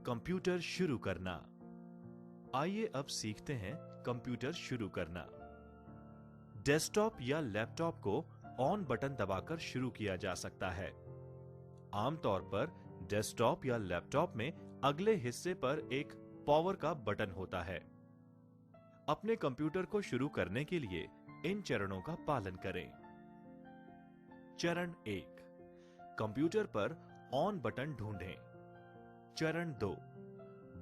Computer शुरू करना। आइए अब सीखते हैं कंप्यूटर शुरू करना। डेस्कटॉप या लैपटॉप को ऑन बटन दबाकर शुरू किया जा सकता है। आमतौर पर डेस्कटॉप या लैपटॉप में अगले हिस्से पर एक पावर का बटन होता है। अपने कंप्यूटर को शुरू करने के लिए इन चरणों का पालन करें। चरण 1, कंप्यूटर पर ऑन बटन ढूंढें। चरण 2,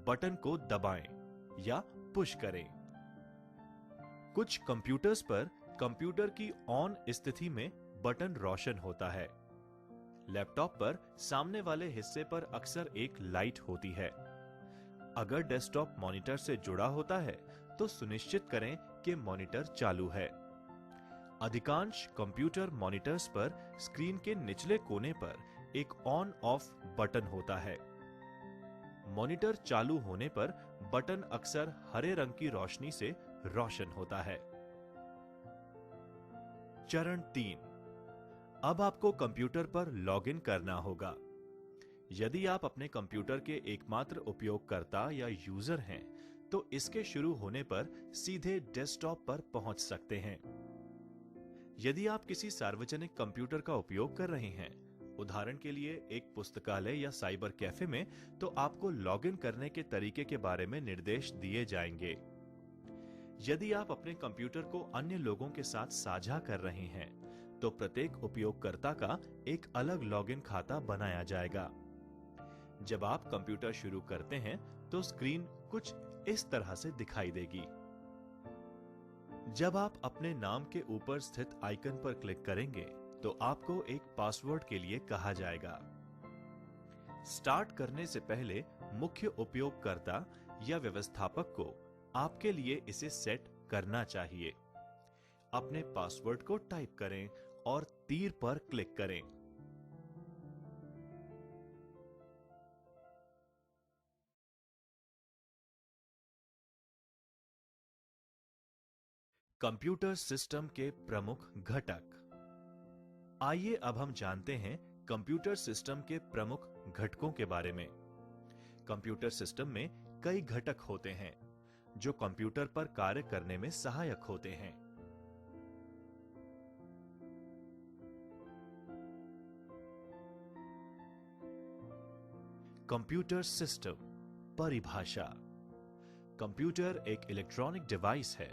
बटन को दबाएं या पुश करें। कुछ कंप्यूटर्स पर कंप्यूटर की ऑन स्थिति में बटन रोशन होता है। लैपटॉप पर सामने वाले हिस्से पर अक्सर एक लाइट होती है। अगर डेस्कटॉप मॉनिटर से जुड़ा होता है तो सुनिश्चित करें कि मॉनिटर चालू है। अधिकांश कंप्यूटर मॉनिटर्स पर स्क्रीन के निचले कोने पर एक ऑन ऑफ बटन होता है। मॉनिटर चालू होने पर बटन अक्सर हरे रंग की रोशनी से रोशन होता है। चरण 3, अब आपको कंप्यूटर पर लॉगिन करना होगा। यदि आप अपने कंप्यूटर के एकमात्र उपयोगकर्ता या यूजर हैं, तो इसके शुरू होने पर सीधे डेस्कटॉप पर पहुंच सकते हैं। यदि आप किसी सार्वजनिक कंप्यूटर का उपयोग कर रहे हैं, उदाहरण के लिए एक पुस्तकालय या साइबर कैफे में, तो आपको लॉगिन करने के तरीके के बारे में निर्देश दिए जाएंगे। यदि आप अपने कंप्यूटर को अन्य लोगों के साथ साझा कर रहे हैं, तो प्रत्येक उपयोगकर्ता का एक अलग लॉगिन खाता बनाया जाएगा। जब आप कंप्यूटर शुरू करते हैं, तो स्क्रीन कुछ इस तरह से दिखाई देगी। जब आप अपने नाम के ऊपर स्थित आइकन पर क्लिक करेंगे, तो आपको एक पासवर्ड के लिए कहा जाएगा। स्टार्ट करने से पहले मुख्य उपयोगकर्ता या व्यवस्थापक को आपके लिए इसे सेट करना चाहिए। अपने पासवर्ड को टाइप करें और तीर पर क्लिक करें। कंप्यूटर सिस्टम के प्रमुख घटक। आइए अब हम जानते हैं कंप्यूटर सिस्टम के प्रमुख घटकों के बारे में। कंप्यूटर सिस्टम में कई घटक होते हैं जो कंप्यूटर पर कार्य करने में सहायक होते हैं। कंप्यूटर सिस्टम परिभाषा। कंप्यूटर एक इलेक्ट्रॉनिक डिवाइस है।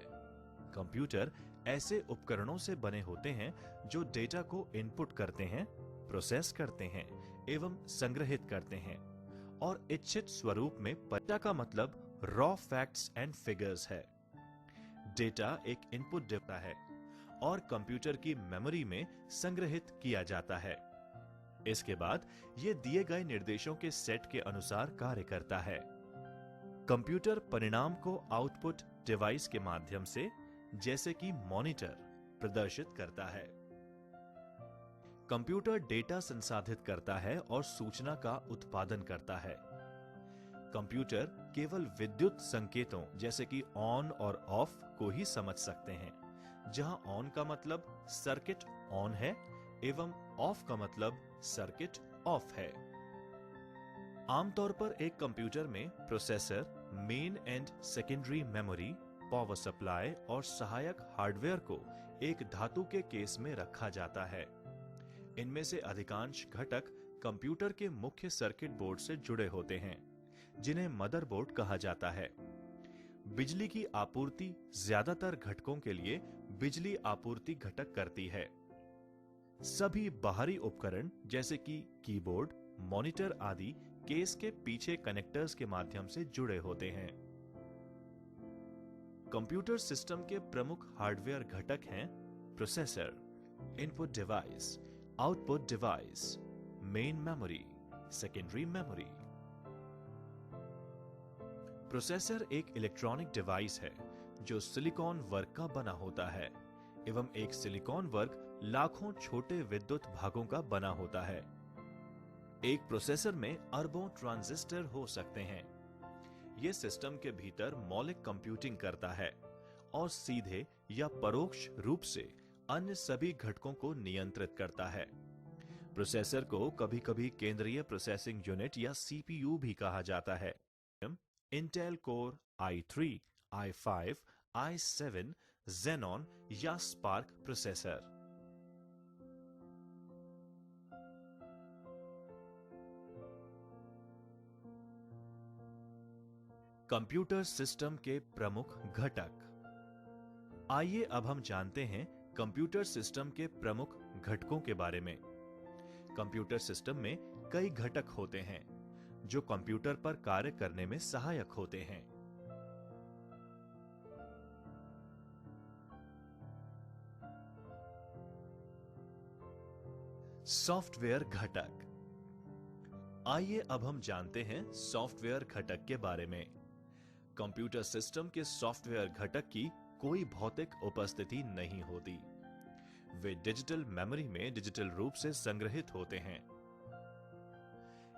कंप्यूटर ऐसे उपकरणों से बने होते हैं जो डेटा को इनपुट करते हैं, प्रोसेस करते हैं एवं संग्रहित करते हैं और इच्छित स्वरूप में। डेटा का मतलब रॉ फैक्ट्स एंड फिगर्स है। डेटा एक इनपुट डेटा है और कंप्यूटर की मेमोरी में संग्रहित किया जाता है। इसके बाद यह दिए गए निर्देशों के सेट के अनुसार कार्य करता है। कंप्यूटर परिणाम को आउटपुट डिवाइस के माध्यम से, जैसे कि मॉनिटर, प्रदर्शित करता है। कंप्यूटर डेटा संसाधित करता है और सूचना का उत्पादन करता है। कंप्यूटर केवल विद्युत संकेतों जैसे कि ऑन और ऑफ को ही समझ सकते हैं, जहां ऑन का मतलब सर्किट ऑन है एवं ऑफ का मतलब सर्किट ऑफ है। आमतौर पर एक कंप्यूटर में processor, main and secondary memory, power supply और सहायक हार्डवेयर को एक धातु के केस में रखा जाता है। इनमें से अधिकांश घटक कंप्यूटर के मुख्य सर्किट बोर्ड से जुड़े होते हैं, जिन्हें मदरबोर्ड कहा जाता है। बिजली की आपूर्ति ज्यादातर घटकों के लिए बिजली आपूर्ति घटक करती है। सभी बाहरी उपकरण जैसे कि कीबोर्ड, मॉनिटर आदि केस के पीछे कनेक्टर्स के माध्यम से जुड़े होते हैं। कंप्यूटर सिस्टम के प्रमुख हार्डवेयर घटक हैं processor, input device, output device, main memory, secondary memory. Processor एक इलेक्ट्रॉनिक डिवाइस है जो सिलिकॉन वर्क का बना होता है एवं एक सिलिकॉन वर्क लाखों छोटे विद्युत भागों का बना होता है। एक प्रोसेसर में अरबों ट्रांजिस्टर हो सकते हैं। यह सिस्टम के भीतर मौलिक कंप्यूटिंग करता है और सीधे या परोक्ष रूप से अन्य सभी घटकों को नियंत्रित करता है। प्रोसेसर को कभी-कभी केंद्रीय प्रोसेसिंग यूनिट या सीपीयू भी कहा जाता है। Intel core i3, i5, i7, Xenon या स्पार्क प्रोसेसर। कंप्यूटर सिस्टम के प्रमुख घटक। आइए अब हम जानते हैं कंप्यूटर सिस्टम के प्रमुख घटकों के बारे में। कंप्यूटर सिस्टम में कई घटक होते हैं जो कंप्यूटर पर कार्य करने में सहायक होते हैं। सॉफ्टवेयर घटक। आइए अब हम जानते हैं सॉफ्टवेयर घटक के बारे में। कंप्यूटर सिस्टम के सॉफ्टवेयर घटक की कोई भौतिक उपस्थिति नहीं होती। वे डिजिटल मेमोरी में डिजिटल रूप से संग्रहित होते हैं।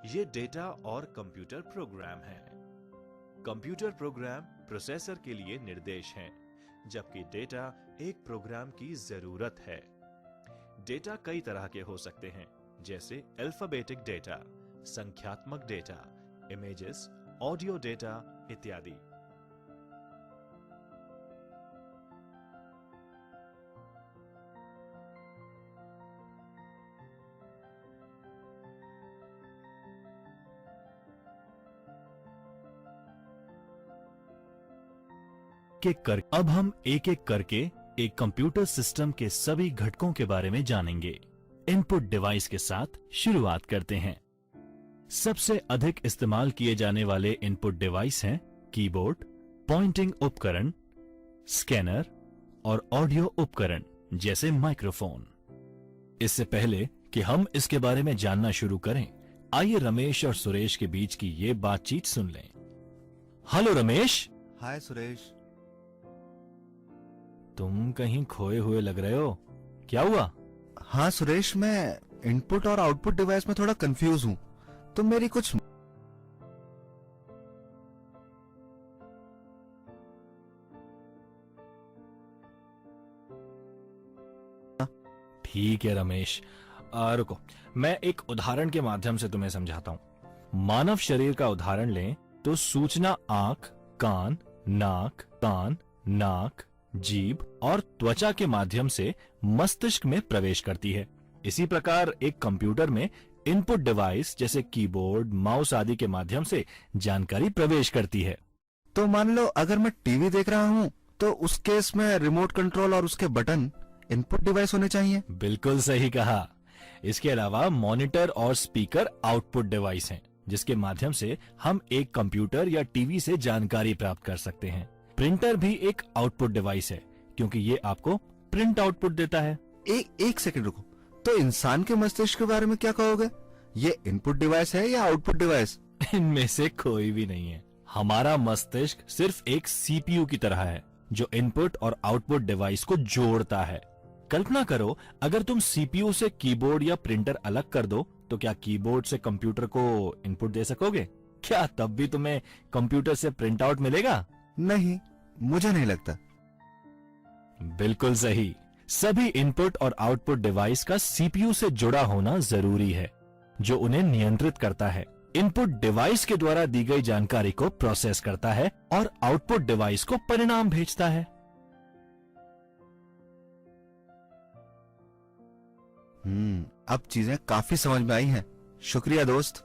ये डेटा और कंप्यूटर प्रोग्राम हैं। कंप्यूटर प्रोग्राम प्रोसेसर के लिए निर्देश हैं, जबकि डेटा एक प्रोग्राम की जरूरत है। डेटा कई तरह के हो सकते हैं, जैसे अल्फाबेटिक डेटा, संख्यात्मक डेटा, इमेजेस, ऑडियो डेटा इत्यादि। अब हम एक एक करके एक कंप्यूटर सिस्टम के सभी घटकों के बारे में जानेंगे। इनपुट डिवाइस के साथ शुरुआत करते हैं। सबसे अधिक इस्तेमाल किए जाने वाले इनपुट डिवाइस हैं कीबोर्ड, पॉइंटिंग उपकरण, स्कैनर और ऑडियो उपकरण जैसे माइक्रोफोन। इससे पहले कि हम इसके बारे में जानना शुरू करें, आइए रमेश और सुरेश के बीच की ये बातचीत सुन लें। हेलो रमेश। हाय सुरेश। तुम कहीं खोए हुए लग रहे हो, क्या हुआ? हाँ सुरेश, मैं इनपुट और आउटपुट डिवाइस में थोड़ा कंफ्यूज हूँ। तुम मेरी कुछ ठीक है रमेश, रुको, मैं एक उदाहरण के माध्यम से तुम्हें समझाता हूं। मानव शरीर का उदाहरण लें तो सूचना आंख, कान, नाक, जीभ और त्वचा के माध्यम से मस्तिष्क में प्रवेश करती है। इसी प्रकार एक कंप्यूटर में इनपुट डिवाइस जैसे कीबोर्ड, माउस आदि के माध्यम से जानकारी प्रवेश करती है। तो मान लो अगर मैं टीवी देख रहा हूँ तो उस केस में रिमोट कंट्रोल और उसके बटन इनपुट डिवाइस होने चाहिए। बिल्कुल सही कहा। इसके अलावा मॉनिटर और स्पीकर आउटपुट डिवाइस हैं, जिसके माध्यम से हम एक कंप्यूटर या टीवी से जानकारी प्राप्त कर सकते हैं। प्रिंटर भी एक आउटपुट डिवाइस है, क्योंकि ये आपको प्रिंट आउटपुट देता है। एक सेकंड रुको, तो इंसान के मस्तिष्क के बारे में क्या कहोगे? ये इनपुट डिवाइस है या आउटपुट डिवाइस? इनमें से कोई भी नहीं है। हमारा मस्तिष्क सिर्फ एक सीपीयू की तरह है, जो इनपुट और आउटपुट डिवाइस को जोड़ता है। कल्पना करो, अगर तुम सीपीयू से कीबोर्ड या प्रिंटर अलग कर दो, तो क्या कीबोर्ड से कंप्यूटर को इनपुट दे सकोगे? क्या तब भी तुम्हें कंप्यूटर से प्रिंट आउट मिलेगा? नहीं, मुझे नहीं लगता। बिल्कुल सही। सभी इनपुट और आउटपुट डिवाइस का सीपीयू से जुड़ा होना जरूरी है, जो उन्हें नियंत्रित करता है। इनपुट डिवाइस के द्वारा दी गई जानकारी को प्रोसेस करता है और आउटपुट डिवाइस को परिणाम भेजता है। अब चीजें काफी समझ में आई हैं। शुक्रिया दोस्त।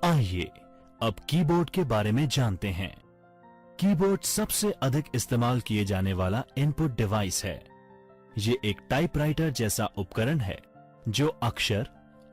आइए अब कीबोर्ड के बारे में जानते हैं। कीबोर्ड सबसे अधिक इस्तेमाल किए जाने वाला इनपुट डिवाइस है। ये एक टाइपराइटर जैसा उपकरण है, जो अक्षर,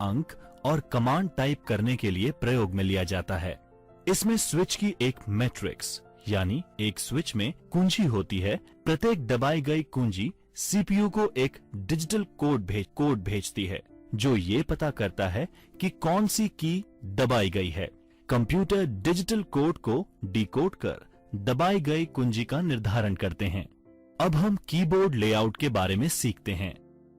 अंक और कमांड टाइप करने के लिए प्रयोग में लिया जाता है। इसमें स्विच की एक मैट्रिक्स यानी एक स्विच में कुंजी होती है। प्रत्येक दबाई गई कुंजी सीपीयू को एक डिजिटल कोड भेजती है, जो ये पता करता है कि कौन सी की दबाई गई है। कंप्यूटर डिजिटल कोड को डिकोड कर दबाई गई कुंजी का निर्धारण करते हैं। अब हम कीबोर्ड लेआउट के बारे में सीखते हैं।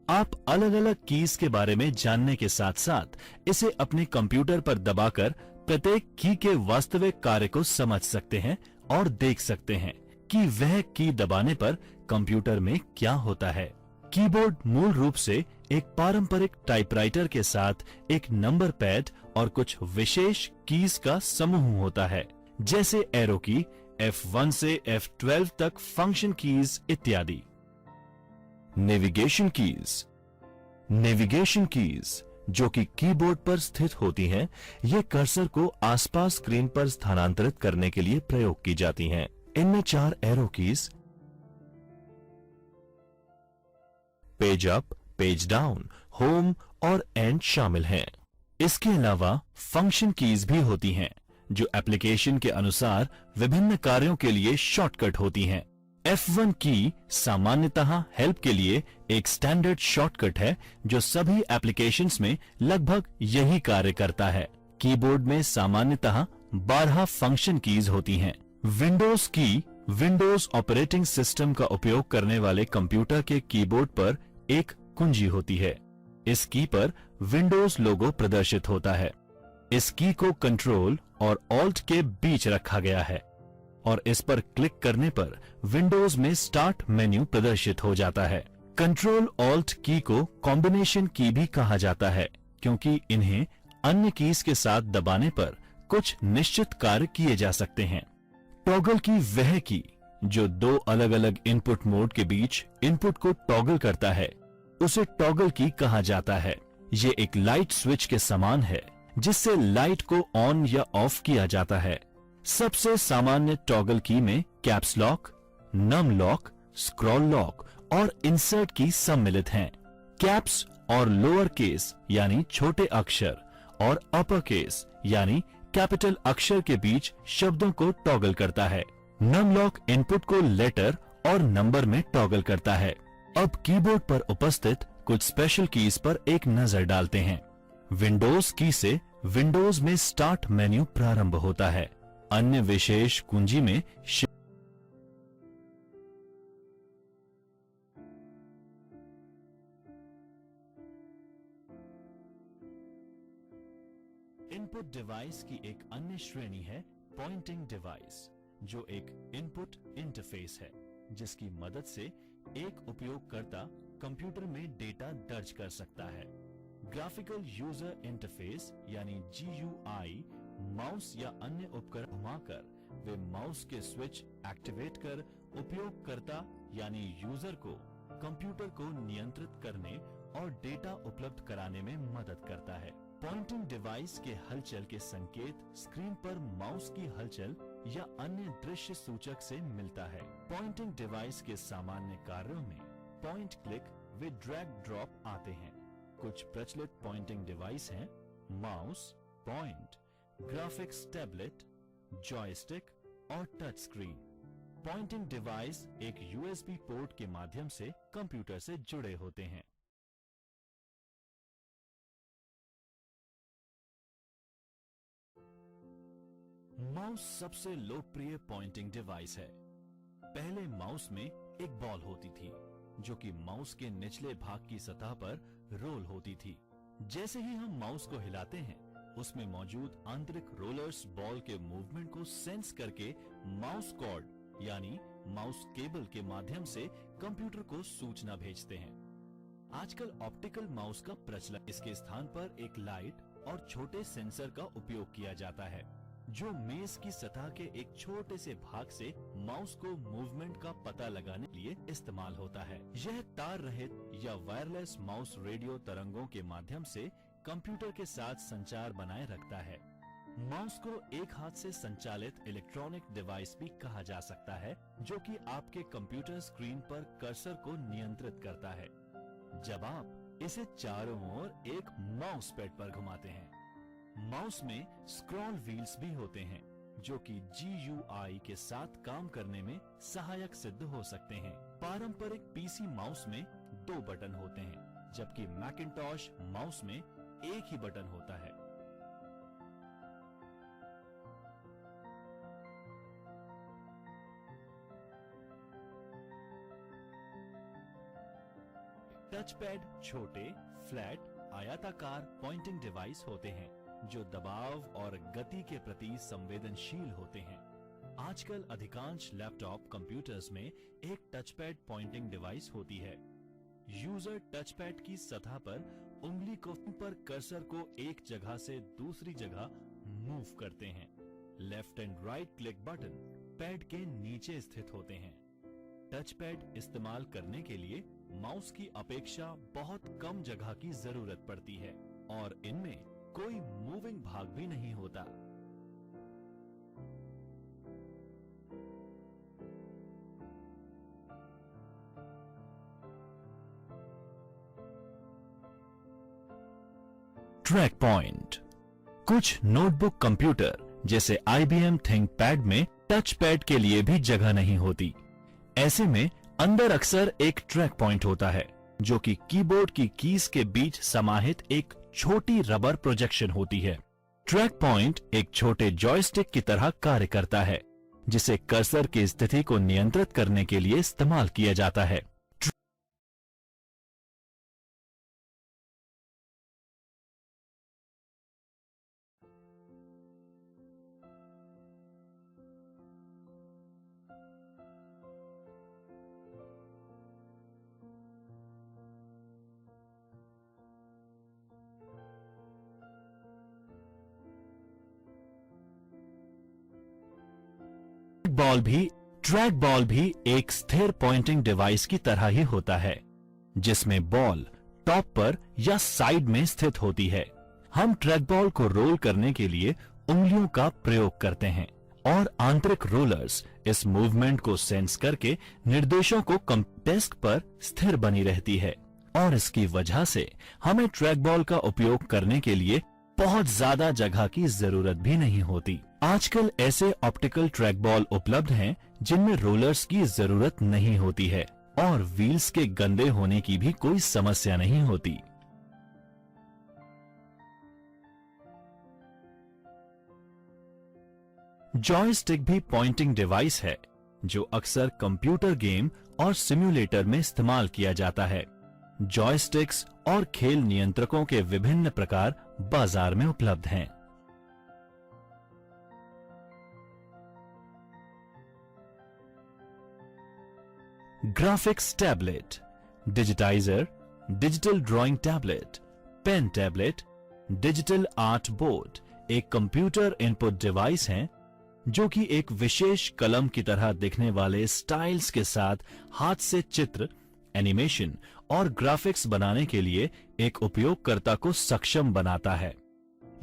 आप अलग अलग कीज के बारे में जानने के साथ साथ इसे अपने कंप्यूटर पर दबाकर प्रत्येक की के वास्तविक कार्य को समझ सकते हैं और देख सकते हैं कि वह की दबाने पर कंप्यूटर में क्या होता है। कीबोर्ड मूल रूप से एक पारंपरिक टाइपराइटर के साथ एक नंबर पैड और कुछ विशेष कीज का समूह होता है, जैसे एरो की, F1 से F12 तक फंक्शन कीज इत्यादि। Navigation keys. नेविगेशन कीज जो कि कीबोर्ड पर स्थित होती हैं, ये कर्सर को आसपास स्क्रीन पर स्थानांतरित करने के लिए प्रयोग की जाती हैं। इनमें 4 arrow keys, page up, page down, home और एंड शामिल हैं। इसके अलावा फंक्शन कीज भी होती हैं, जो एप्लीकेशन के अनुसार विभिन्न कार्यों के लिए शॉर्टकट होती हैं। F1 की सामान्यतः हेल्प के लिए एक स्टैंडर्ड शॉर्टकट है, जो सभी एप्लीकेशंस में लगभग यही कार्य करता है। कीबोर्ड में सामान्यतः 12 फंक्शन कीज होती हैं। विंडोज की विंडोज ऑपरेटिंग सिस्टम का उपयोग करने वाले कंप्यूटर के कीबोर्ड पर एक कुंजी होती है। इस की पर विंडोज लोगो प्रदर्शित होता है। इस की को कंट्रोल और ऑल्ट के बीच रखा गया है और इस पर क्लिक करने पर विंडोज में स्टार्ट मेन्यू प्रदर्शित हो जाता है। कंट्रोल ऑल्ट की को कॉम्बिनेशन की भी कहा जाता है, क्योंकि इन्हें अन्य कीज के साथ दबाने पर कुछ निश्चित कार्य किए जा सकते हैं। टॉगल की वह की जो 2 अलग अलग इनपुट मोड के बीच इनपुट को टॉगल करता है, उसे टॉगल की कहा जाता है। ये एक लाइट स्विच के समान है, जिससे लाइट को ऑन या ऑफ किया जाता है। सबसे सामान्य टॉगल की में caps lock, num lock, scroll lock और इंसर्ट की सम्मिलित हैं। कैप्स और लोअर केस यानी छोटे अक्षर और अपर केस यानी कैपिटल अक्षर के बीच शब्दों को टॉगल करता है। नम लॉक इनपुट को लेटर और नंबर में टॉगल करता है। अब कीबोर्ड पर उपस्थित कुछ स्पेशल कीज पर एक नजर डालते हैं। विंडोज की से विंडोज में स्टार्ट मेन्यू प्रारंभ होता है। अन्य विशेष कुंजी में इनपुट डिवाइस की एक अन्य श्रेणी है पॉइंटिंग डिवाइस, जो एक इनपुट इंटरफेस है, जिसकी मदद से एक उपयोगकर्ता कंप्यूटर में डेटा दर्ज कर सकता है। ग्राफिकल यूजर इंटरफेस यानी GUI माउस या अन्य उपकरण घुमाकर वे माउस के स्विच एक्टिवेट कर उपयोगकर्ता यानी यूजर को कंप्यूटर को नियंत्रित करने और डेटा उपलब्ध कराने में मदद करता है। पॉइंटिंग डिवाइस के हलचल के संकेत स्क्रीन पर माउस की हलचल या अन्य दृश्य सूचक से मिलता है। पॉइंटिंग डिवाइस के सामान्य कार्यों में पॉइंट क्लिक व ड्रैग ड्रॉप आते हैं। कुछ प्रचलित पॉइंटिंग डिवाइस हैं mouse, point, graphics tablet, joystick और टच स्क्रीन। पॉइंटिंग डिवाइस एक USB पोर्ट के माध्यम से कंप्यूटर से जुड़े होते हैं। माउस सबसे लोकप्रिय पॉइंटिंग डिवाइस है। पहले माउस में एक बॉल होती थी, जो कि माउस के निचले भाग की सतह पर रोल होती थी। जैसे ही हम माउस को हिलाते हैं, उसमें मौजूद आंतरिक रोलर्स बॉल के मूवमेंट को सेंस करके माउस कॉर्ड यानी माउस केबल के माध्यम से कंप्यूटर को सूचना भेजते हैं। आजकल ऑप्टिकल माउस का प्रचलन, इसके स्थान पर एक लाइट और छोटे सेंसर का उपयोग किया जाता है, जो मेज की सतह के एक छोटे से भाग से माउस को मूवमेंट का पता लगाने के लिए इस्तेमाल होता है। यह तार रहित या वायरलेस माउस रेडियो तरंगों के माध्यम से कंप्यूटर के साथ संचार बनाए रखता है। माउस को एक हाथ से संचालित इलेक्ट्रॉनिक डिवाइस भी कहा जा सकता है, जो कि आपके कंप्यूटर स्क्रीन पर कर्सर को नियंत्रित करता है जब आप इसे चारों ओर एक माउस पैड पर घुमाते हैं। माउस में स्क्रॉल व्हील्स भी होते हैं, जो कि GUI के साथ काम करने में सहायक सिद्ध हो सकते हैं। पारंपरिक PC माउस में 2 बटन होते हैं, जबकि मैकिंटॉश माउस में एक ही बटन होता है। टच पैड छोटे, फ्लैट, आयताकार पॉइंटिंग डिवाइस होते हैं, जो दबाव और गति के प्रति संवेदनशील होते हैं। आजकल अधिकांश लैपटॉप कंप्यूटर्स में एक टचपैड पॉइंटिंग डिवाइस होती है। यूजर टचपैड की सतह पर उंगली को पर कर्सर को एक जगह से दूसरी जगह मूव करते हैं। Left and right click button pad के नीचे स्थित होते हैं। टचपैड इस्तेमाल करने के लिए माउस की अपेक्षा बहुत कम जगह की जरूरत पड़ती है और इनमें कोई मूविंग भाग भी नहीं होता। Track point. कुछ नोटबुक कंप्यूटर जैसे IBM थिंकपैड में टच पैड के लिए भी जगह नहीं होती। ऐसे में अंदर अक्सर एक ट्रैक पॉइंट होता है जो कि कीबोर्ड की कीज के बीच समाहित एक छोटी रबर प्रोजेक्शन होती है। ट्रैक पॉइंट एक छोटे जॉयस्टिक की तरह कार्य करता है जिसे कर्सर की स्थिति को नियंत्रित करने के लिए इस्तेमाल किया जाता है। ट्रैक बॉल भी एक स्थिर पॉइंटिंग डिवाइस की तरह ही होता है जिसमें बॉल टॉप पर या साइड में स्थित होती है। हम ट्रैक बॉल को रोल करने के लिए उंगलियों का प्रयोग करते हैं और आंतरिक रोलर्स इस मूवमेंट को सेंस करके निर्देशों को डेस्क पर स्थिर बनी रहती है और इसकी वजह से हमें ट्रैक बॉल का उपयोग करने के लिए बहुत ज्यादा जगह की जरूरत भी नहीं होती। आजकल ऐसे ऑप्टिकल ट्रैक बॉल उपलब्ध हैं जिनमें रोलर्स की जरूरत नहीं होती है और व्हील्स के गंदे होने की भी कोई समस्या नहीं होती। जॉयस्टिक भी पॉइंटिंग डिवाइस है जो अक्सर कंप्यूटर गेम और सिम्युलेटर में इस्तेमाल किया जाता है। जॉयस्टिक्स और खेल नियंत्रकों के विभिन्न प्रकार बाजार में उपलब्ध हैं। Graphics tablet, digitizer, digital drawing tablet, pen tablet, digital art board एक कंप्यूटर इनपुट डिवाइस हैं जो कि एक विशेष कलम की तरह दिखने वाले स्टाइल्स के साथ हाथ से चित्र, एनिमेशन और ग्राफिक्स बनाने के लिए एक उपयोगकर्ता को सक्षम बनाता है।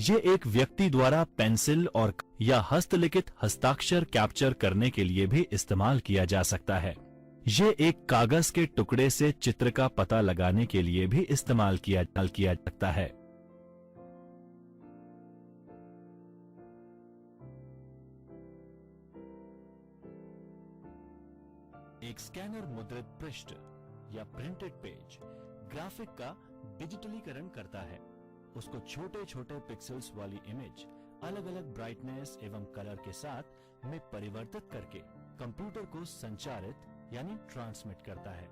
ये एक व्यक्ति द्वारा पेंसिल और या हस्तलिखित हस्ताक्षर कैप्चर करने के लिए भी इस्तेमाल किया जा सकता है। ये एक कागज के टुकड़े से चित्र का पता लगाने के लिए भी इस्तेमाल किया जा सकता है। एक स्कैनर मुद्रित पृष्ठ या प्रिंटेड पेज ग्राफिक का डिजिटलीकरण करता है। उसको छोटे छोटे पिक्सेल्स वाली इमेज अलग अलग ब्राइटनेस एवं कलर के साथ में परिवर्तित करके कंप्यूटर को संचारित यानी ट्रांसमिट करता है।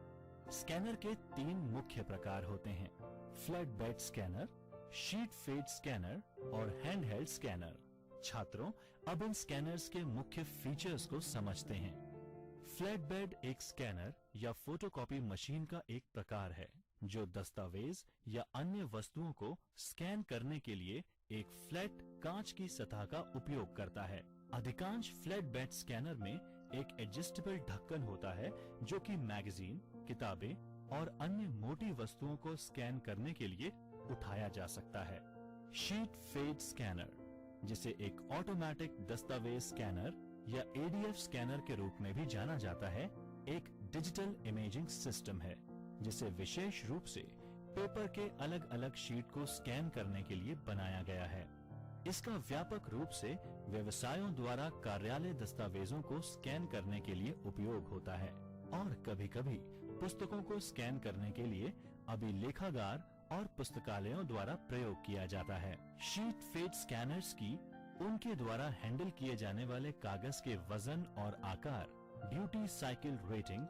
स्कैनर के 3 मुख्य प्रकार होते हैं: flat bed scanner, sheet fed scanner और हैंडहेल्ड स्कैनर। छात्रों, अब इन स्कैनर्स के मुख्य फीचर्स को समझते हैं। फ्लैट बेड एक स्कैनर या फोटोकॉपी मशीन का एक प्रकार है जो दस्तावेज या अन्य वस्तुओं को स्कैन करने के लिए एक फ्लैट कांच की सतह का उपयोग करता है। अधिकांश फ्लैट बेड स्कैनर में एक एडजस्टेबल ढक्कन होता है जो कि मैगजीन, किताबें और अन्य मोटी वस्तुओं को स्कैन करने के लिए उठाया जा सकता है। शीट फेड स्कैनर, जिसे एक ऑटोमेटिक दस्तावेज स्कैनर या ADF स्कैनर के रूप में भी जाना जाता है, एक डिजिटल इमेजिंग सिस्टम है जिसे विशेष रूप से पेपर के अलग अलग शीट को स्कैन करने के लिए बनाया गया है। इसका व्यापक रूप से व्यवसायों द्वारा कार्यालय दस्तावेजों को स्कैन करने के लिए उपयोग होता है और कभी-कभी पुस्तकों को स्कैन करने के लिए अभिलेखागार और पुस्तकालयों द्वारा प्रयोग किया जाता है। शीट फेड स्कैनर्स की उनके द्वारा हैंडल किए जाने वाले कागज के वजन और आकार, ड्यूटी साइकिल रेटिंग,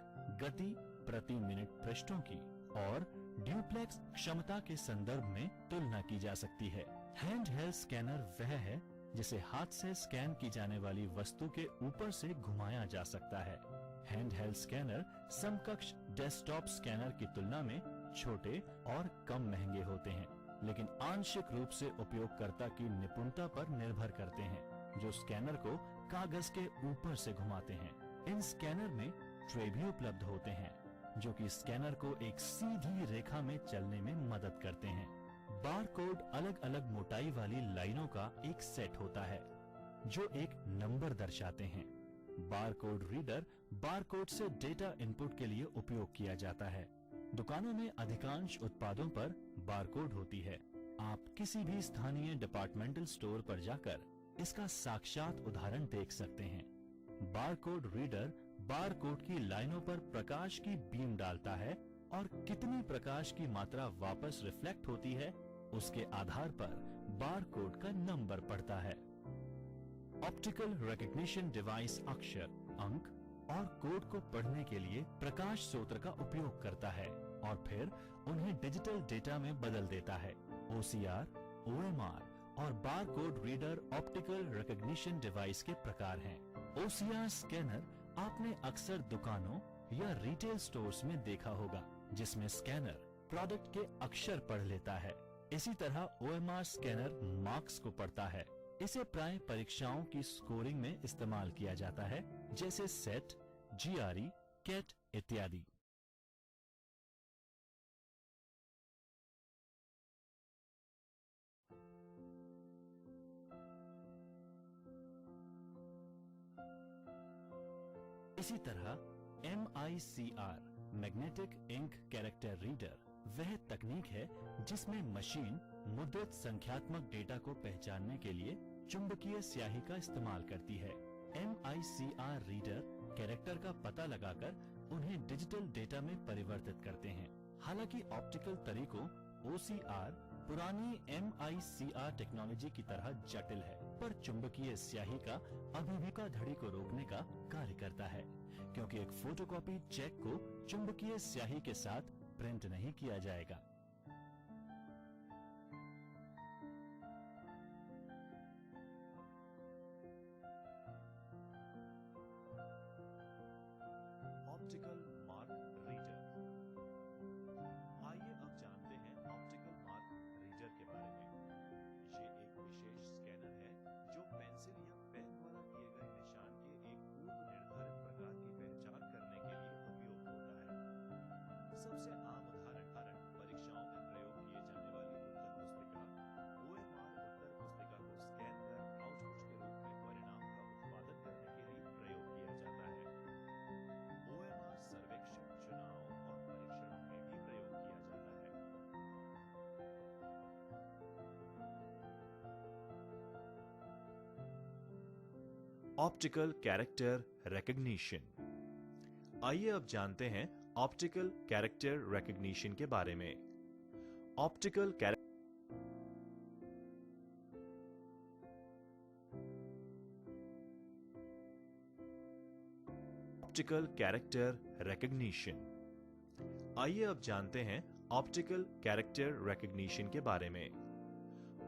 गति प्रति मिनट पृष्ठों की और ड्यूप्लेक्स क्षमता के संदर्भ में तुलना की जा सकती है। हैंडहेल्ड स्कैनर वह है जिसे हाथ से स्कैन की जाने वाली वस्तु के ऊपर से घुमाया जा सकता है। हैंडहेल्ड स्कैनर समकक्ष डेस्कटॉप स्कैनर की तुलना में छोटे और कम महंगे होते हैं, लेकिन आंशिक रूप से उपयोगकर्ता की निपुणता पर निर्भर करते हैं, जो स्कैनर को कागज के ऊपर से घुमाते हैं। इन स्कैनर में ट्रे भी उपलब्ध होते हैं, जो कि स्कैनर को एक सीधी रेखा में चलने में मदद करते हैं। बारकोड अलग अलग मोटाई वाली लाइनों का एक सेट होता है, जो एक नंबर दर्शाते हैं। बारकोड रीडर बारकोड से डेटा इनपुट के लिए उपयोग किया जाता है। दुकानों में अधिकांश उत्पादों पर बारकोड होती है। आप किसी भी स्थानीय डिपार्टमेंटल स्टोर पर जाकर इसका साक्षात उदाहरण देख सकते हैं। बारकोड रीडर बारकोड की लाइनों पर प्रकाश की बीम डालता है और कितनी प्रकाश की मात्रा वापस रिफ्लेक्ट होती है, उसके आधार पर बारकोड का नंबर पढ़ता है। ऑप्टिकल रिकग्निशन डिवाइस अक्षर, अंक और कोड को पढ़ने के लिए प्रकाश स्रोत का उपयोग करता है और फिर उन्हें डिजिटल डेटा में बदल देता है। OCR, OMR और barcode reader optical recognition device के प्रकार हैं। OCR स्कैनर आपने अक्सर दुकानों या रिटेल स्टोर्स में देखा होगा, जिसमें स्कैनर प्रोडक्ट के अक्षर पढ़ लेता है। इसी तरह OMR स्कैनर मार्क्स को पढ़ता है। इसे प्राय परीक्षाओं की स्कोरिंग में इस्तेमाल किया जाता है, जैसे सेट, GRE, कैट इत्यादि। इसी तरह MICR magnetic ink character reader वह तकनीक है जिसमें मशीन मुद्रित संख्यात्मक डेटा को पहचानने के लिए चुंबकीय स्याही का इस्तेमाल करती है। MICR रीडर कैरेक्टर का पता लगाकर उन्हें डिजिटल डेटा में परिवर्तित करते हैं। हालांकि ऑप्टिकल तरीकों OCR पुरानी MICR टेक्नोलॉजी की तरह जटिल है, पर चुंबकीय स्याही का अभिविका धड़ी को रोकने का कार्य करता है, क्योंकि एक फोटोकॉपी चेक को चुंबकीय स्याही के साथ प्रिंट नहीं किया जाएगा। Optical mark reader. आइए अब जानते हैं ऑप्टिकल मार्क रीडर के बारे में। ये एक विशेष स्कैनर है जो पेंसिल या पेन द्वारा किए गए निशान के एक पूर्व निर्धारित प्रकार की पहचान करने के लिए उपयोग होता है। सबसे आम उदाहरण परीक्षाओं में प्रयोग किए जाने वाली उत्तर पुस्तिका, OMR उत्तर पुस्तिका को स्कैन कर आउटपुट के रूप में परिणाम का उत्पादन करने के लिए प्रयोग किया जाता है। OMR सर्वेक्षण, चुनाव और परीक्षणों में भी प्रयोग किया जाता है। Optical character recognition. आइए अब जानते हैं ऑप्टिकल कैरेक्टर रिकग्निशन के बारे में। Optical character recognition. आइए अब जानते हैं ऑप्टिकल कैरेक्टर रिकग्निशन के बारे में।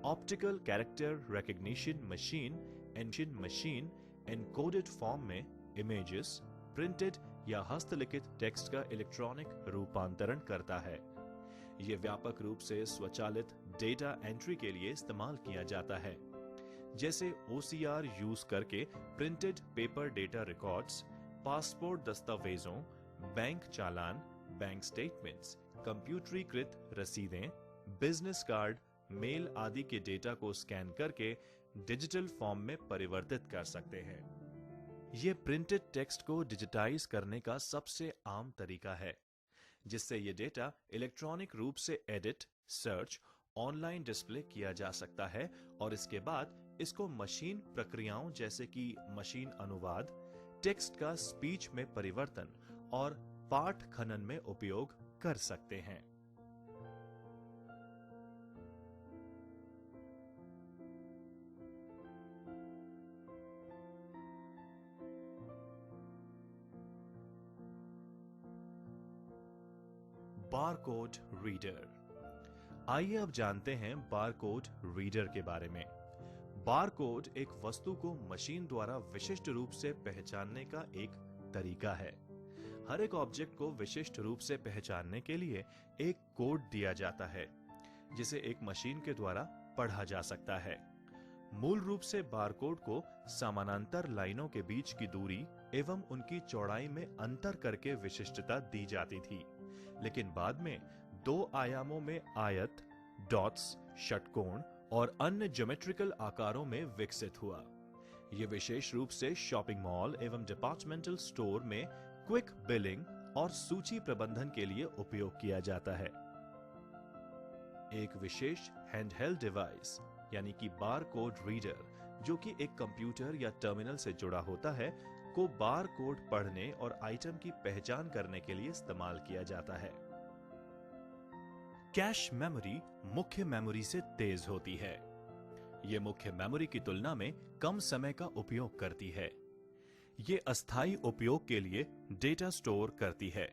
Optical character recognition machine encoded form में इमेजेस, प्रिंटेड या हस्तलिखित टेक्स्ट का इलेक्ट्रॉनिक रूपांतरण करता है। यह व्यापक रूप से स्वचालित डेटा एंट्री के लिए इस्तेमाल किया जाता है, जैसे OCR यूज करके printed paper data records, passport दस्तावेजों, बैंक चालान, बैंक स्टेटमेंट्स, कंप्यूटरीकृत रसीदें, बिजनेस कार्ड, मेल आदि के डेटा को स्कैन करके डिजिटल फॉर्म में परिवर्तित कर सकते हैं। यह प्रिंटेड टेक्स्ट को डिजिटाइज करने का सबसे आम तरीका है, जिससे यह डेटा इलेक्ट्रॉनिक रूप से एडिट, सर्च, ऑनलाइन डिस्प्ले किया जा सकता है और इसके बाद इसको मशीन प्रक्रियाओं जैसे कि मशीन अनुवाद, टेक्स्ट का स्पीच में परिवर्तन और पाठ खनन में उपयोग कर सकते हैं। Barcode reader. आइए अब जानते हैं बारकोड रीडर के बारे में। बारकोड एक वस्तु को मशीन द्वारा विशिष्ट रूप से पहचानने का एक तरीका है। हर एक ऑब्जेक्ट को विशिष्ट रूप से पहचानने के लिए एक कोड दिया जाता है, जिसे एक मशीन के द्वारा पढ़ा जा सकता है। मूल रूप से बारकोड को समानांतर लाइनों के बीच की दूरी एवं उनकी चौड़ाई में अंतर करके विशिष्टता दी जाती थी, लेकिन बाद में 2 आयामों में आयत, डॉट्स, षटकोण और अन्य ज्योमेट्रिकल आकारों में विकसित हुआ। यह विशेष रूप से शॉपिंग मॉल एवं डिपार्टमेंटल स्टोर में क्विक बिलिंग और सूची प्रबंधन के लिए उपयोग किया जाता है। एक विशेष हैंडहेल्ड डिवाइस यानी कि बारकोड रीडर, जो कि एक कंप्यूटर या टर्मिनल से जुड़ा होता है, को बारकोड पढ़ने और आइटम की पहचान करने के लिए इस्तेमाल किया जाता है। कैश मेमोरी मुख्य मेमोरी से तेज होती है। यह मुख्य मेमोरी की तुलना में कम समय का उपयोग करती है। यह अस्थायी उपयोग के लिए डेटा स्टोर करती है।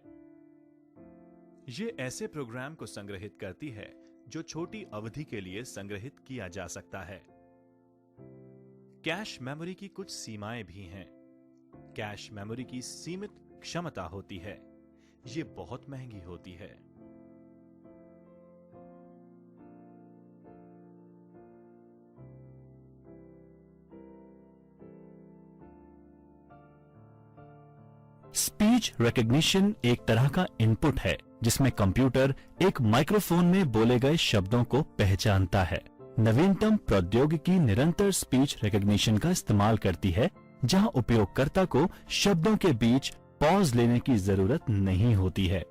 यह ऐसे प्रोग्राम को संग्रहित करती है जो छोटी अवधि के लिए संग्रहित किया जा सकता है। कैश मेमोरी की कुछ सीमाएं भी हैं। कैश मेमोरी की सीमित क्षमता होती है। यह बहुत महंगी होती है। स्पीच रिकग्निशन एक तरह का इनपुट है जिसमें कंप्यूटर एक माइक्रोफोन में बोले गए शब्दों को पहचानता है। नवीनतम प्रौद्योगिकी निरंतर स्पीच रिकग्निशन का इस्तेमाल करती है, जहां उपयोगकर्ता को शब्दों के बीच पॉज लेने की जरूरत नहीं होती है।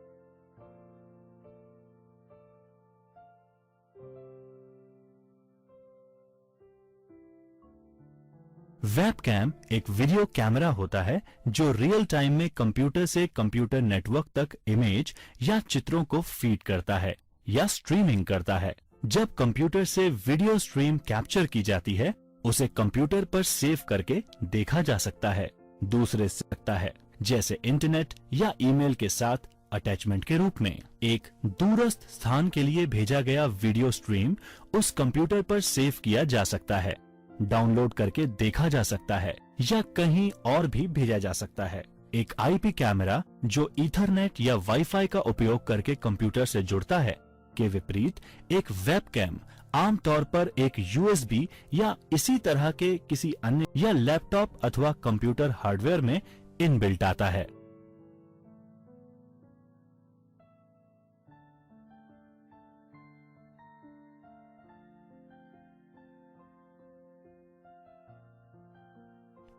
वेबकैम एक वीडियो कैमरा होता है जो रियल टाइम में कंप्यूटर से कंप्यूटर नेटवर्क तक इमेज या चित्रों को फीड करता है या स्ट्रीमिंग करता है। जब कंप्यूटर से वीडियो स्ट्रीम कैप्चर की जाती है, उसे कंप्यूटर पर सेव करके देखा जा सकता है, दूसरे से सकता है, जैसे इंटरनेट या ईमेल के साथ अटैचमेंट के रूप में। एक दूरस्थ स्थान के लिए भेजा गया वीडियो स्ट्रीम उस कंप्यूटर पर सेव किया जा सकता है, डाउनलोड करके देखा जा सकता है या कहीं और भी भेजा जा सकता है। एक आईपी कैमरा जो ईथरनेट या वाईफाई का उपयोग करके कंप्यूटर से जुड़ता है, के विपरीत एक वेबकैम आमतौर पर एक यूएसबी या इसी तरह के किसी अन्य या लैपटॉप अथवा कंप्यूटर हार्डवेयर में इनबिल्ट आता है।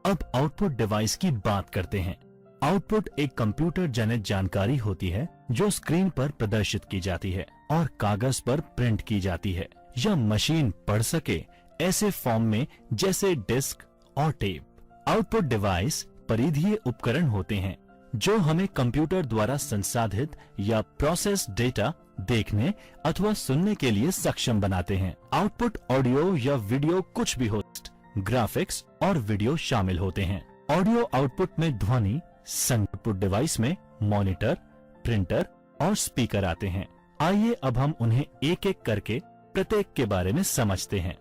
अब आउटपुट डिवाइस की बात करते हैं। आउटपुट एक कंप्यूटर जनित जानकारी होती है जो स्क्रीन पर प्रदर्शित की जाती है और कागज पर प्रिंट की जाती है या मशीन पढ़ सके ऐसे फॉर्म में जैसे डिस्क और टेप। आउटपुट डिवाइस परिधीय उपकरण होते हैं जो हमें कंप्यूटर द्वारा संसाधित या प्रोसेस डेटा देखने अथवा सुनने के लिए सक्षम बनाते हैं। आउटपुट ऑडियो या वीडियो कुछ भी हो, ग्राफिक्स और वीडियो शामिल होते हैं। ऑडियो आउटपुट में ध्वनि, आउटपुट डिवाइस में मॉनिटर, प्रिंटर और स्पीकर आते हैं। आइए अब हम उन्हें एक एक करके प्रत्येक के बारे में समझते हैं।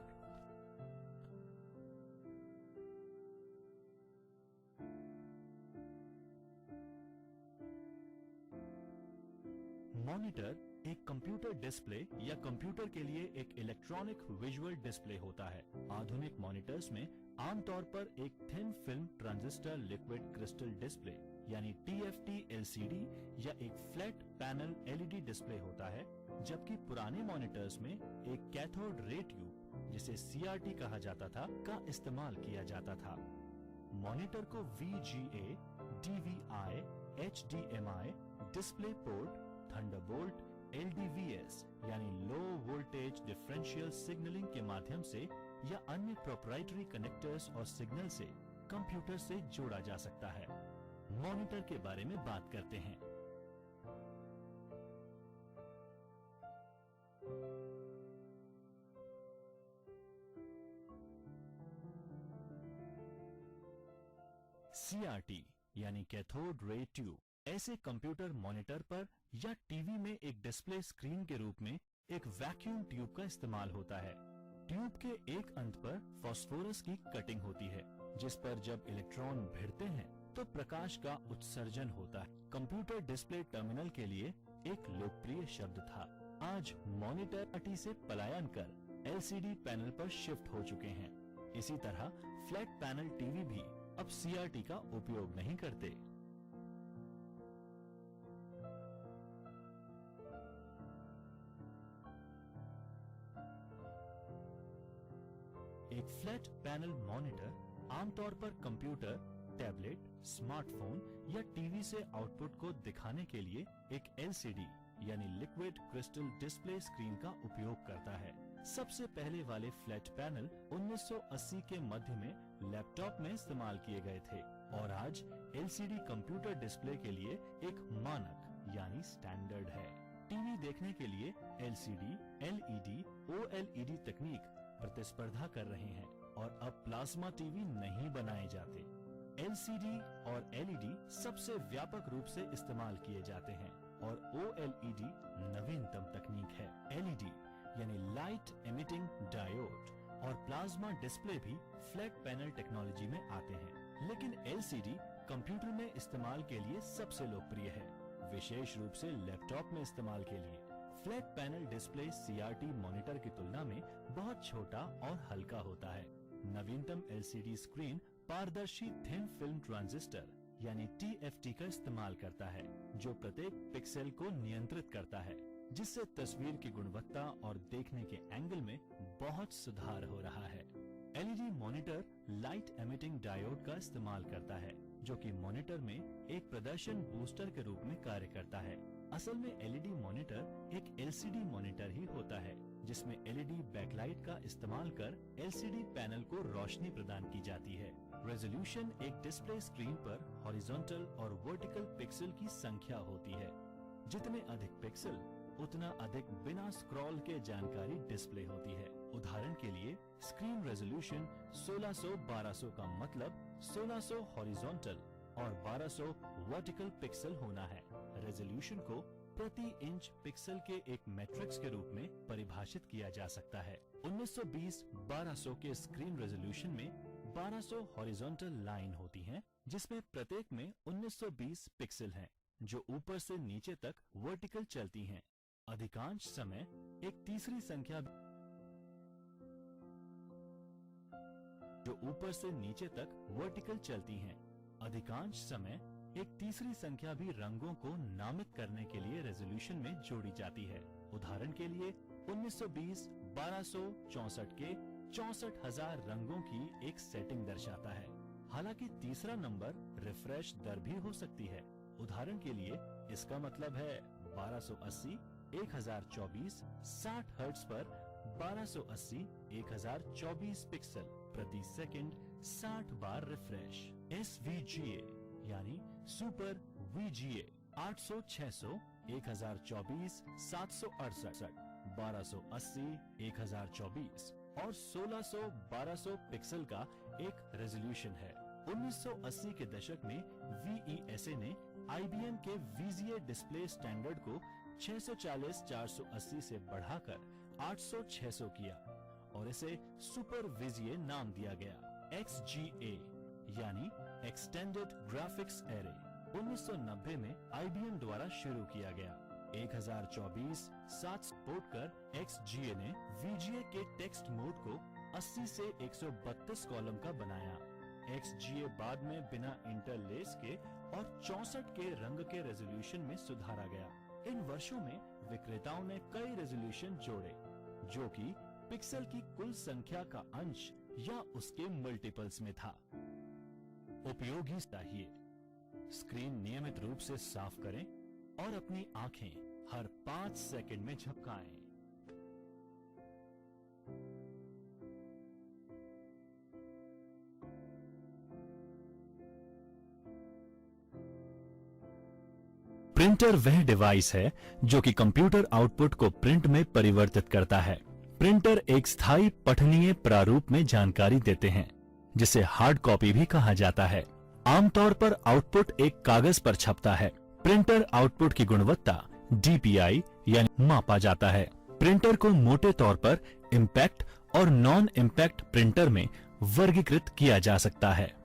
मॉनिटर एक कंप्यूटर डिस्प्ले या कंप्यूटर के लिए एक इलेक्ट्रॉनिक विजुअल डिस्प्ले होता है। आधुनिक मॉनिटर्स में आमतौर पर एक thin film transistor liquid crystal display यानी TFT LCD या एक फ्लैट पैनल LED डिस्प्ले होता है, जबकि पुराने मॉनिटर्स में एक कैथोड रे ट्यूब, जिसे CRT कहा जाता था, का इस्तेमाल किया जाता था। मॉनिटर को VGA, DVI, HDMI, display port, Thunderbolt, LDVS यानी लो वोल्टेज डिफरेंशियल सिग्नलिंग के माध्यम से या अन्य प्रोप्राइटरी कनेक्टर्स और सिग्नल से कंप्यूटर से जोड़ा जा सकता है। मॉनिटर के बारे में बात करते हैं। CRT यानी कैथोड रे ट्यूब ऐसे कंप्यूटर मॉनिटर पर या टीवी में एक डिस्प्ले स्क्रीन के रूप में एक वैक्यूम ट्यूब का इस्तेमाल होता है। ट्यूब के एक अंत पर फास्फोरस की कटिंग होती है, जिस पर जब इलेक्ट्रॉन भिड़ते हैं तो प्रकाश का उत्सर्जन होता है। कंप्यूटर डिस्प्ले टर्मिनल के लिए एक लोकप्रिय शब्द था। आज मॉनिटर CRT से पलायन कर LCD पैनल पर शिफ्ट हो चुके हैं। इसी तरह फ्लैट पैनल टीवी भी अब CRT का उपयोग नहीं करते। एक फ्लैट पैनल मॉनिटर आमतौर पर कंप्यूटर, टैबलेट, स्मार्टफोन या टीवी से आउटपुट को दिखाने के लिए एक LCD यानी लिक्विड क्रिस्टल डिस्प्ले स्क्रीन का उपयोग करता है। सबसे पहले वाले फ्लैट पैनल 1980 के मध्य में लैपटॉप में इस्तेमाल किए गए थे और आज LCD कंप्यूटर डिस्प्ले के लिए एक मानक यानी स्टैंडर्ड है। टीवी देखने के लिए LCD, LED, OLED तकनीक प्रतिस्पर्धा कर रहे हैं और अब प्लाज्मा टीवी नहीं बनाए जाते। LCD और LED सबसे व्यापक रूप से इस्तेमाल किए जाते हैं और OLED नवीनतम तकनीक है। LED यानी लाइट एमिटिंग डायोड और प्लाज्मा डिस्प्ले भी फ्लैट पैनल टेक्नोलॉजी में आते हैं, लेकिन LCD कंप्यूटर में इस्तेमाल के लिए सबसे लोकप्रिय है, विशेष रूप से लैपटॉप में इस्तेमाल के लिए। Flat panel display CRT monitor की तुलना में बहुत छोटा और हल्का होता है। नवीनतम LCD स्क्रीन पारदर्शी थिन फिल्म ट्रांजिस्टर यानी TFT का इस्तेमाल करता है, जो प्रत्येक पिक्सेल को नियंत्रित करता है, जिससे तस्वीर की गुणवत्ता और देखने के एंगल में बहुत सुधार हो रहा है। LED monitor light emitting diode का इस्तेमाल करता है, जो कि मॉनिटर में एक प्रदर्शन बूस्टर के रूप में कार्य करता है। असल में LED मॉनिटर एक LCD मॉनिटर ही होता है, जिसमें LED बैकलाइट का इस्तेमाल कर LCD पैनल को रोशनी प्रदान की जाती है। रेजोल्यूशन एक डिस्प्ले स्क्रीन पर हॉरिजॉन्टल और वर्टिकल पिक्सल की संख्या होती है। जितने अधिक पिक्सल उतना अधिक बिना स्क्रॉल के जानकारी डिस्प्ले होती है। उदाहरण के लिए स्क्रीन रेजोल्यूशन 1600-1200 का मतलब 1600 हॉरिजॉन्टल और 1200 वर्टिकल पिक्सल होना है। रेजोल्यूशन को प्रति इंच पिक्सल के एक मैट्रिक्स के रूप में परिभाषित किया जा सकता है। 1920-1200 के स्क्रीन रेजोल्यूशन में 1200 हॉरिजॉन्टल लाइन होती हैं, जिसमें प्रत्येक में 1920 पिक्सल हैं, जो ऊपर से नीचे तक वर्टिकल चलती हैं। अधिकांश समय एक तीसरी संख्या जो ऊपर से नीचे तक वर्टिकल चलती हैं। अधिकांश समय एक तीसरी संख्या भी रंगों को नामित करने के लिए रेजोल्यूशन में जोड़ी जाती है। उदाहरण के लिए 1920-1264 के 64,000 रंगों की एक सेटिंग दर्शाता है। हालांकि तीसरा नंबर रिफ्रेश दर भी हो सकती है। उदाहरण के लिए इसका मतलब है 1280 1024 60 हर्ट्ज पर 1280 1024 पिक्सल प्रति सेकंड 60 बार रिफ्रेश। SVGA यानी सुपर VGA 800 600 1024 768 1280 1024 और 1600 1200 पिक्सल का एक रेजोल्यूशन है। 1980 के दशक में VESA ने IBM के VGA डिस्प्ले स्टैंडर्ड को 640-480 से बढ़ाकर 800-600 किया और इसे सुपर VGA नाम दिया गया। XGA यानी एक्सटेंडेड ग्राफिक्स एरे 1990 में IBM द्वारा शुरू किया गया। 1024 7 पोर्ट कर XGA ने VGA के टेक्स्ट मोड को 80 से 132 कॉलम का बनाया। XGA बाद में बिना इंटरलेस के और 64 के रंग के रेजोल्यूशन में सुधारा गया। इन वर्षों में विक्रेताओं ने कई रेजोल्यूशन जोड़े, जो कि पिक्सल की कुल संख्या का अंश या उसके मल्टीपल्स में था। उपयोगी चाहिए स्क्रीन नियमित रूप से साफ करें और अपनी आंखें हर 5 सेकंड में झपकाएं। प्रिंटर वह डिवाइस है जो कि कंप्यूटर आउटपुट को प्रिंट में परिवर्तित करता है। प्रिंटर एक स्थायी पठनीय प्रारूप में जानकारी देते हैं, जिसे हार्ड कॉपी भी कहा जाता है। आमतौर पर आउटपुट एक कागज पर छपता है। प्रिंटर आउटपुट की गुणवत्ता DPI यानी मापा जाता है। प्रिंटर को मोटे तौर पर इम्पैक्ट और नॉन इम्पैक्ट प्रिंटर में वर्गीकृत किया जा सकता है।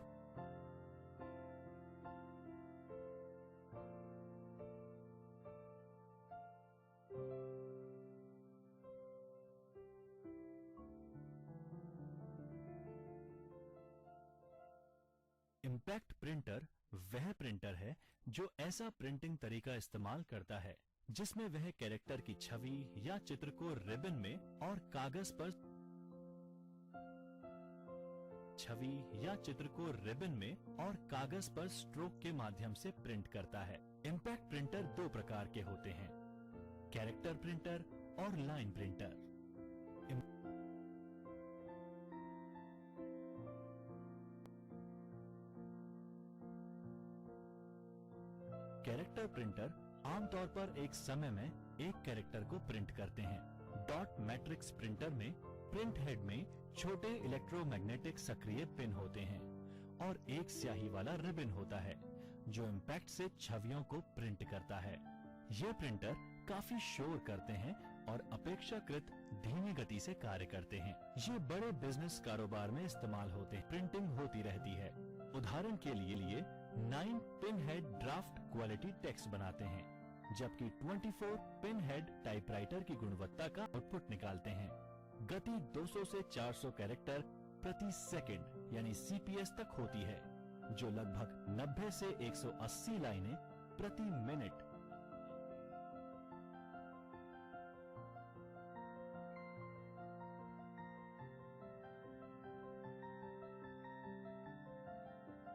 इम्पैक्ट प्रिंटर वह प्रिंटर है जो ऐसा प्रिंटिंग तरीका इस्तेमाल करता है जिसमें वह कैरेक्टर की छवि या चित्र को रिबन में और कागज पर स्ट्रोक के माध्यम से प्रिंट करता है। इम्पैक्ट प्रिंटर दो प्रकार के होते हैं, कैरेक्टर प्रिंटर और लाइन प्रिंटर। कैरेक्टर प्रिंटर आमतौर पर एक समय में एक कैरेक्टर को प्रिंट करते हैं। डॉट मैट्रिक्स प्रिंटर में प्रिंट हेड में छोटे इलेक्ट्रोमैग्नेटिक सक्रिय पिन होते हैं और एक स्याही वाला रिबन होता है जो इम्पैक्ट से छवियों को प्रिंट करता है। ये प्रिंटर काफी शोर करते हैं और अपेक्षाकृत धीमी गति से कार्य करते हैं। ये बड़े बिजनेस कारोबार में इस्तेमाल होते हैं। प्रिंटिंग होती रहती है। उदाहरण के लिए 9 pin head draft quality text बनाते हैं, जबकि 24 पिन हेड टाइपराइटर की गुणवत्ता का आउटपुट निकालते हैं। गति 200 से 400 कैरेक्टर प्रति सेकंड यानी CPS तक होती है, जो लगभग 90 से 180 लाइनें प्रति मिनट।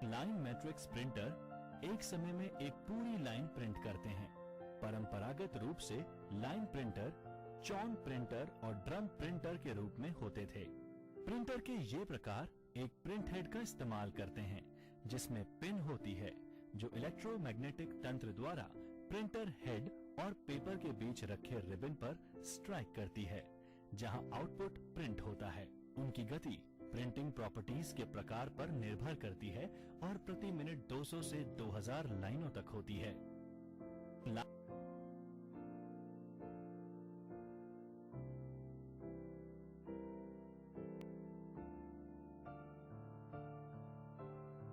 लाइन मैट्रिक्स प्रिंटर एक समय में एक पूरी लाइन प्रिंट करते हैं। परंपरागत रूप से लाइन प्रिंटर चॉन प्रिंटर और ड्रम प्रिंटर के रूप में होते थे। प्रिंटर के ये प्रकार एक प्रिंट हेड का इस्तेमाल करते हैं जिसमें पिन होती है जो इलेक्ट्रोमैग्नेटिक तंत्र द्वारा प्रिंटर हेड और पेपर के बीच रखे रिबन पर स्ट्राइक करती है, जहां आउटपुट प्रिंट होता है। उनकी गति प्रिंटिंग प्रॉपर्टीज के प्रकार पर निर्भर करती है और प्रति मिनट 200 से 2000 लाइनों तक होती है।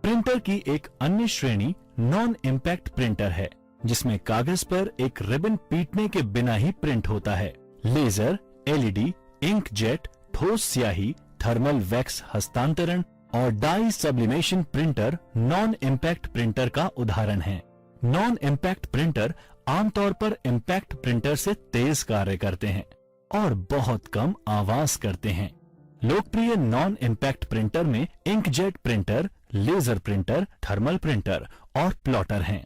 प्रिंटर की एक अन्य श्रेणी नॉन इम्पैक्ट प्रिंटर है, जिसमें कागज पर एक रिबन पीटने के बिना ही प्रिंट होता है। लेजर, LED, इंकजेट, ठोस स्याही, थर्मल वैक्स हस्तांतरण और dye sublimation printer non impact printer का उदाहरण है। नॉन इम्पैक्ट प्रिंटर आमतौर पर इम्पैक्ट प्रिंटर से तेज कार्य करते हैं और बहुत कम आवाज करते हैं। लोकप्रिय नॉन इम्पैक्ट प्रिंटर में inkjet printer, laser printer, thermal printer और प्लॉटर हैं।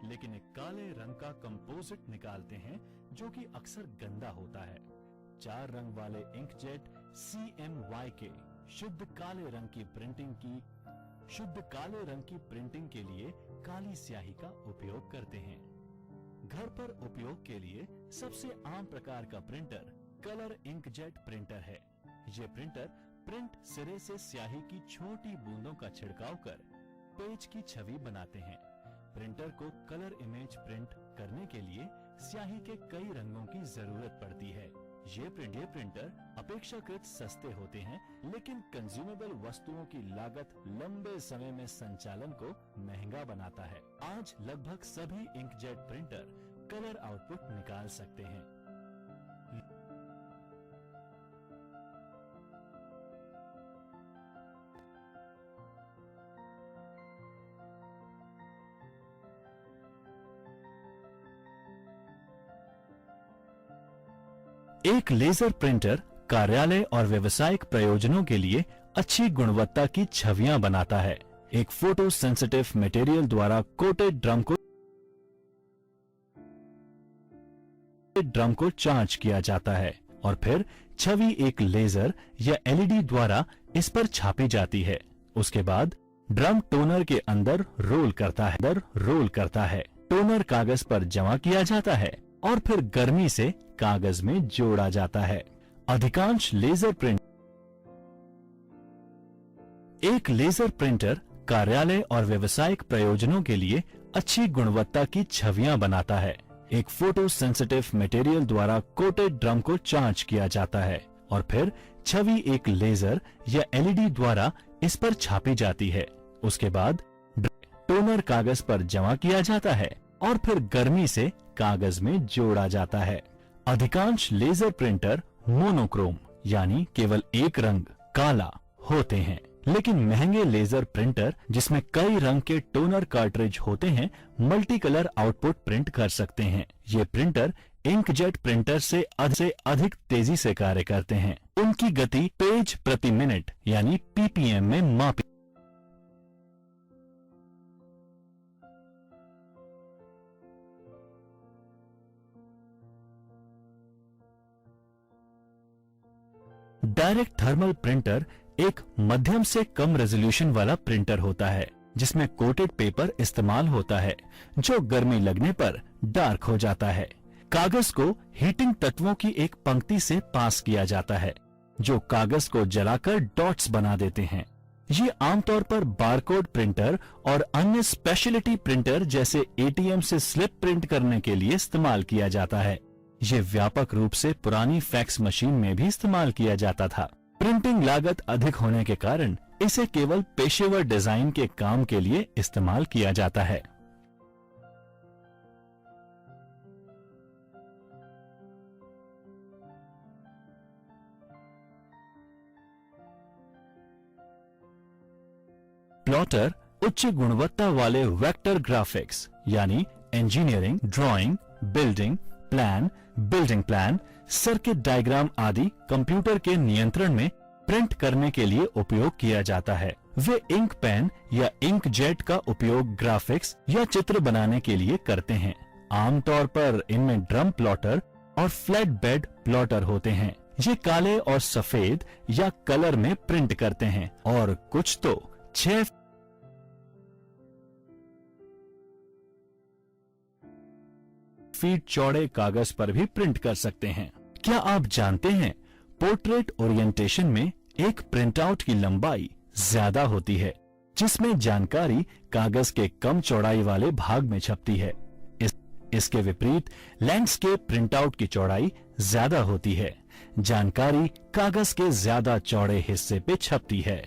लेकिन एक काले रंग का कंपोजिट निकालते हैं जो कि अक्सर गंदा होता है। 4 रंग वाले इंकजेट CMYK शुद्ध काले रंग की प्रिंटिंग के लिए काली स्याही का उपयोग करते हैं। घर पर उपयोग के लिए सबसे आम प्रकार का प्रिंटर कलर इंकजेट प्रिंटर है। ये प्रिंटर प्रिंट सिरे से स्याही की छोटी बूंदों का छिड़काव कर पेज की छवि बनाते हैं। प्रिंटर को कलर इमेज प्रिंट करने के लिए स्याही के कई रंगों की जरूरत पड़ती है। ये प्रिंटर अपेक्षाकृत सस्ते होते हैं, लेकिन कंज्यूमेबल वस्तुओं की लागत लंबे समय में संचालन को महंगा बनाता है। आज लगभग सभी इंकजेट प्रिंटर कलर आउटपुट निकाल सकते हैं। एक लेजर प्रिंटर कार्यालय और व्यावसायिक प्रयोजनों के लिए अच्छी गुणवत्ता की छवियां बनाता है। एक फोटो सेंसिटिव मटेरियल द्वारा कोटेड ड्रम को चार्ज किया जाता है और फिर छवि एक लेजर या LED द्वारा इस पर छापी जाती है। उसके बाद ड्रम टोनर के अंदर रोल करता है। टोनर कागज पर जमा किया जाता है और फिर गर्मी से कागज में जोड़ा जाता है। अधिकांश लेजर प्रिंट एक लेजर प्रिंटर कार्यालय और व्यावसायिक प्रयोजनों के लिए अच्छी गुणवत्ता की छवियां बनाता है। एक फोटो सेंसिटिव मटेरियल द्वारा कोटेड ड्रम को चार्ज किया जाता है और फिर छवि एक लेजर या एलईडी द्वारा इस पर छापी जाती है। उसके बाद टोनर कागज पर जमा किया जाता है और फिर गर्मी से कागज में जोड़ा जाता है। अधिकांश लेजर प्रिंटर मोनोक्रोम यानी केवल एक रंग काला होते हैं, लेकिन महंगे लेजर प्रिंटर जिसमें कई रंग के टोनर कार्ट्रिज होते हैं मल्टी कलर आउटपुट प्रिंट कर सकते हैं। ये प्रिंटर इंकजेट प्रिंटर से अधिक तेजी से कार्य करते हैं। उनकी गति पेज प्रति मिनट यानी पीपीएम में मापी डायरेक्ट थर्मल प्रिंटर एक मध्यम से कम रेजोल्यूशन वाला प्रिंटर होता है जिसमें कोटेड पेपर इस्तेमाल होता है जो गर्मी लगने पर डार्क हो जाता है। कागज को हीटिंग तत्वों की एक पंक्ति से पास किया जाता है जो कागज को जलाकर डॉट्स बना देते हैं। ये आमतौर पर बारकोड प्रिंटर और अन्य स्पेशलिटी प्रिंटर जैसे एटीएम से स्लिप प्रिंट करने के लिए इस्तेमाल किया जाता है। ये व्यापक रूप से पुरानी फैक्स मशीन में भी इस्तेमाल किया जाता था। प्रिंटिंग लागत अधिक होने के कारण इसे केवल पेशेवर डिजाइन के काम के लिए इस्तेमाल किया जाता है। प्लॉटर उच्च गुणवत्ता वाले वेक्टर ग्राफिक्स यानी engineering, drawing, building plan, circuit diagram आदि कंप्यूटर के नियंत्रण में प्रिंट करने के लिए उपयोग किया जाता है। वे इंक पेन या इंक जेट का उपयोग ग्राफिक्स या चित्र बनाने के लिए करते हैं। आमतौर पर इनमें ड्रम प्लॉटर और फ्लैट बेड प्लॉटर होते हैं। ये काले और सफेद या कलर में प्रिंट करते हैं और कुछ तो 6 फीट चौड़े कागज पर भी प्रिंट कर सकते हैं। क्या आप जानते हैं पोर्ट्रेट ओरिएंटेशन में एक प्रिंटआउट की लंबाई ज्यादा होती है जिसमें जानकारी कागज के कम चौड़ाई वाले भाग में छपती है। इसके विपरीत लैंडस्केप प्रिंटआउट की चौड़ाई ज्यादा होती है। जानकारी कागज के ज्यादा चौड़े हिस्से पे छपती है।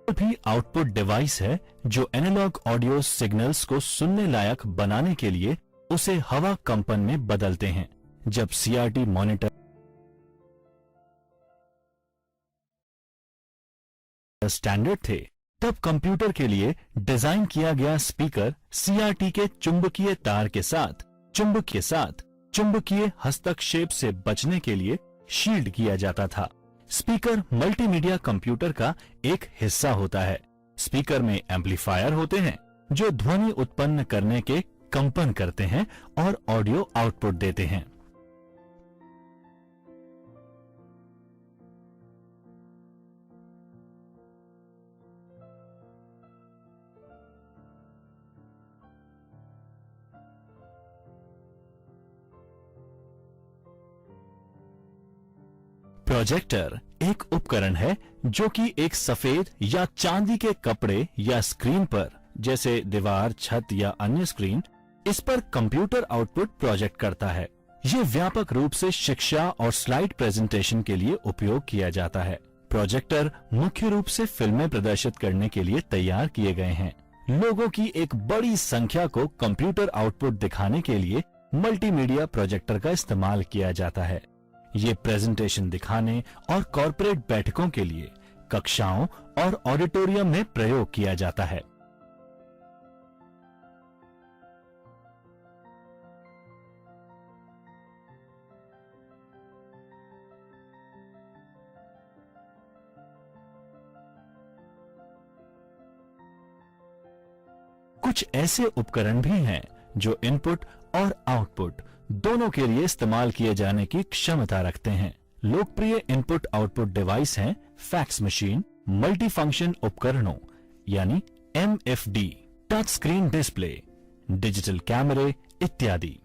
भी आउटपुट डिवाइस है जो एनालॉग ऑडियो सिग्नल्स को सुनने लायक बनाने के लिए उसे हवा कंपन में बदलते हैं। जब सीआरटी मॉनिटर स्टैंडर्ड थे तब कंप्यूटर के लिए डिजाइन किया गया स्पीकर सीआरटी के चुंबकीय तार के साथ चुंबकीय हस्तक्षेप से बचने के लिए शील्ड किया जाता था। स्पीकर मल्टीमीडिया कंप्यूटर का एक हिस्सा होता है। स्पीकर में एम्पलीफायर होते हैं जो ध्वनि उत्पन्न करने के कंपन करते हैं और ऑडियो आउटपुट देते हैं। प्रोजेक्टर एक उपकरण है जो कि एक सफेद या चांदी के कपड़े या स्क्रीन पर, जैसे दीवार, छत या अन्य स्क्रीन, इस पर कंप्यूटर आउटपुट प्रोजेक्ट करता है। ये व्यापक रूप से शिक्षा और स्लाइड प्रेजेंटेशन के लिए उपयोग किया जाता है। प्रोजेक्टर मुख्य रूप से फिल्में प्रदर्शित करने के लिए तैयार किए गए हैं। लोगों की एक बड़ी संख्या को कंप्यूटर आउटपुट दिखाने के लिए मल्टीमीडिया प्रोजेक्टर का इस्तेमाल किया जाता है। ये प्रेजेंटेशन दिखाने और कॉर्पोरेट बैठकों के लिए कक्षाओं और ऑडिटोरियम में प्रयोग किया जाता है। कुछ ऐसे उपकरण भी हैं जो इनपुट और आउटपुट दोनों के लिए इस्तेमाल किए जाने की क्षमता रखते हैं। लोकप्रिय इनपुट आउटपुट डिवाइस हैं फैक्स मशीन, मल्टी फंक्शन उपकरणों यानी MFD, touch screen display, digital कैमरे इत्यादि।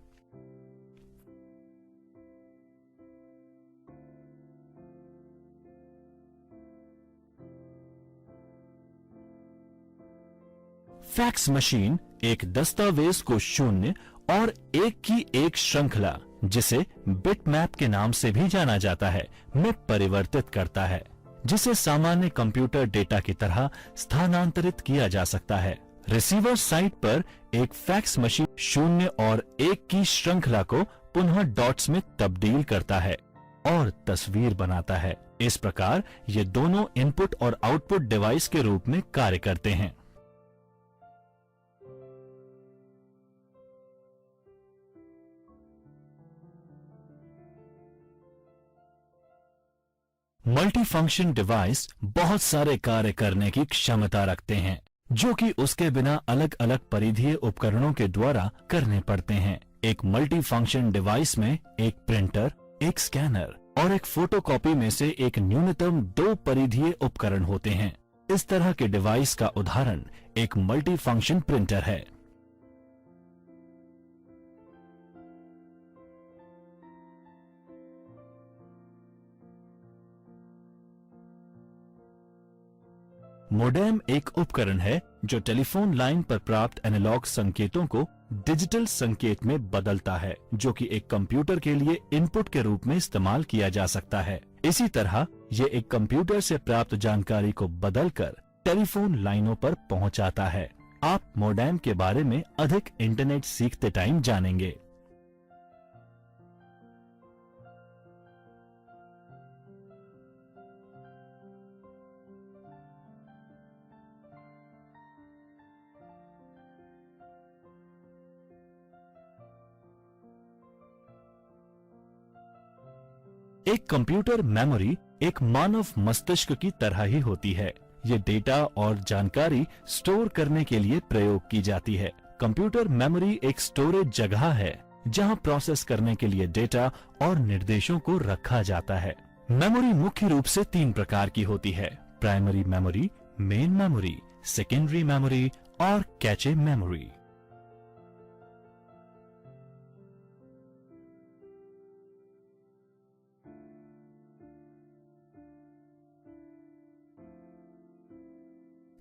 फैक्स मशीन एक दस्तावेज को शून्य और एक की एक श्रृंखला, जिसे बिटमैप के नाम से भी जाना जाता है, में परिवर्तित करता है, जिसे सामान्य कंप्यूटर डेटा की तरह स्थानांतरित किया जा सकता है। रिसीवर साइट पर एक फैक्स मशीन शून्य और एक की श्रृंखला को पुनः डॉट्स में तब्दील करता है और तस्वीर बनाता है। इस प्रकार ये दोनों इनपुट और आउटपुट डिवाइस के रूप में कार्य करते हैं। मल्टी फंक्शन डिवाइस बहुत सारे कार्य करने की क्षमता रखते हैं, जो कि उसके बिना अलग अलग परिधीय उपकरणों के द्वारा करने पड़ते हैं। एक मल्टी फंक्शन डिवाइस में एक प्रिंटर, एक स्कैनर और एक फोटोकॉपी में से एक न्यूनतम 2 परिधीय उपकरण होते हैं। इस तरह के डिवाइस का उदाहरण एक मल्टी फंक्शन प्रिंटर है। मोडेम एक उपकरण है जो टेलीफोन लाइन पर प्राप्त एनालॉग संकेतों को डिजिटल संकेत में बदलता है, जो कि एक कंप्यूटर के लिए इनपुट के रूप में इस्तेमाल किया जा सकता है। इसी तरह ये एक कंप्यूटर से प्राप्त जानकारी को बदलकर टेलीफोन लाइनों पर पहुंचाता है। आप मोडेम के बारे में अधिक इंटरनेट सीखते टाइम जानेंगे। एक कंप्यूटर मेमोरी एक मानव मस्तिष्क की तरह ही होती है। ये डेटा और जानकारी स्टोर करने के लिए प्रयोग की जाती है। कंप्यूटर मेमोरी एक स्टोरेज जगह है जहां प्रोसेस करने के लिए डेटा और निर्देशों को रखा जाता है। मेमोरी मुख्य रूप से 3 प्रकार की होती है: primary memory, main memory, secondary memory और कैचे मेमोरी।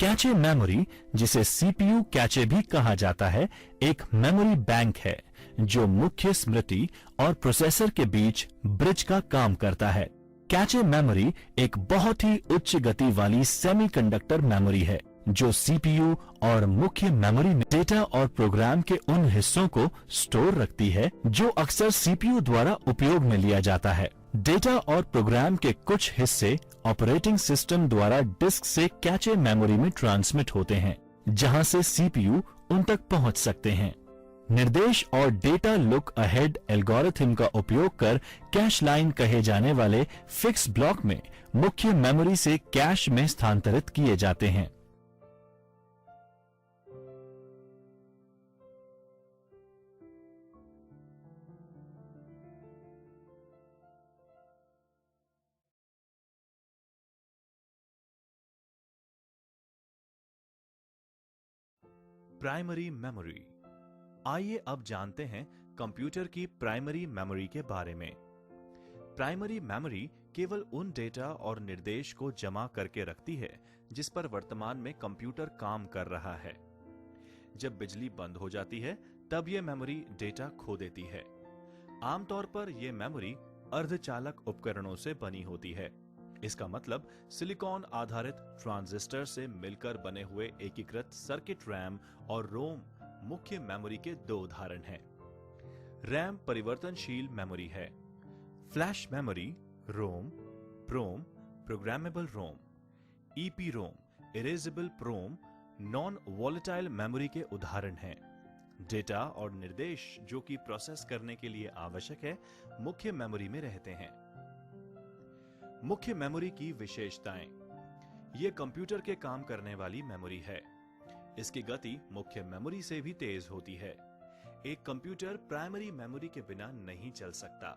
कैचे मेमोरी, जिसे सीपीयू कैचे भी कहा जाता है, एक मेमोरी बैंक है जो मुख्य स्मृति और प्रोसेसर के बीच ब्रिज का काम करता है। कैचे मेमोरी एक बहुत ही उच्च गति वाली सेमीकंडक्टर मेमोरी है जो सीपीयू और मुख्य मेमोरी में डेटा और प्रोग्राम के उन हिस्सों को स्टोर रखती है जो अक्सर सीपीयू द्वारा उपयोग में लिया जाता है। डेटा और प्रोग्राम के कुछ हिस्से ऑपरेटिंग सिस्टम द्वारा डिस्क से कैचे मेमोरी में ट्रांसमिट होते हैं, जहां से सीपीयू उन तक पहुंच सकते हैं। निर्देश और डेटा लुक अहेड एल्गोरिथम का उपयोग कर कैश लाइन कहे जाने वाले फिक्स ब्लॉक में मुख्य मेमोरी से कैश में स्थानांतरित किए जाते हैं। Primary memory. आइए अब जानते हैं कंप्यूटर की प्राइमरी मेमोरी के बारे में। प्राइमरी मेमोरी केवल उन डेटा और निर्देश को जमा करके रखती है जिस पर वर्तमान में कंप्यूटर काम कर रहा है। जब बिजली बंद हो जाती है तब यह मेमोरी डेटा खो देती है। आमतौर पर यह मेमोरी अर्धचालक उपकरणों से बनी होती है। इसका मतलब सिलिकॉन आधारित ट्रांजिस्टर से मिलकर बने हुए एकीकृत सर्किट रैम और रोम मुख्य मेमोरी के 2 उदाहरण हैं। रैम परिवर्तनशील मेमोरी है। फ्लैश मेमोरी रोम, प्रोम, प्रोग्रामेबल रोम, ईपी रोम, इरेजेबल प्रोम नॉन वॉलेटाइल मेमोरी के उदाहरण हैं। डेटा और निर्देश जो कि प्रोसेस करने के लिए आवश्यक है मुख्य मेमोरी में रहते हैं। मुख्य मेमोरी की विशेषताएं। यह कंप्यूटर के काम करने वाली मेमोरी है। इसकी गति मुख्य मेमोरी से भी तेज होती है। एक कंप्यूटर प्राइमरी मेमोरी के बिना नहीं चल सकता।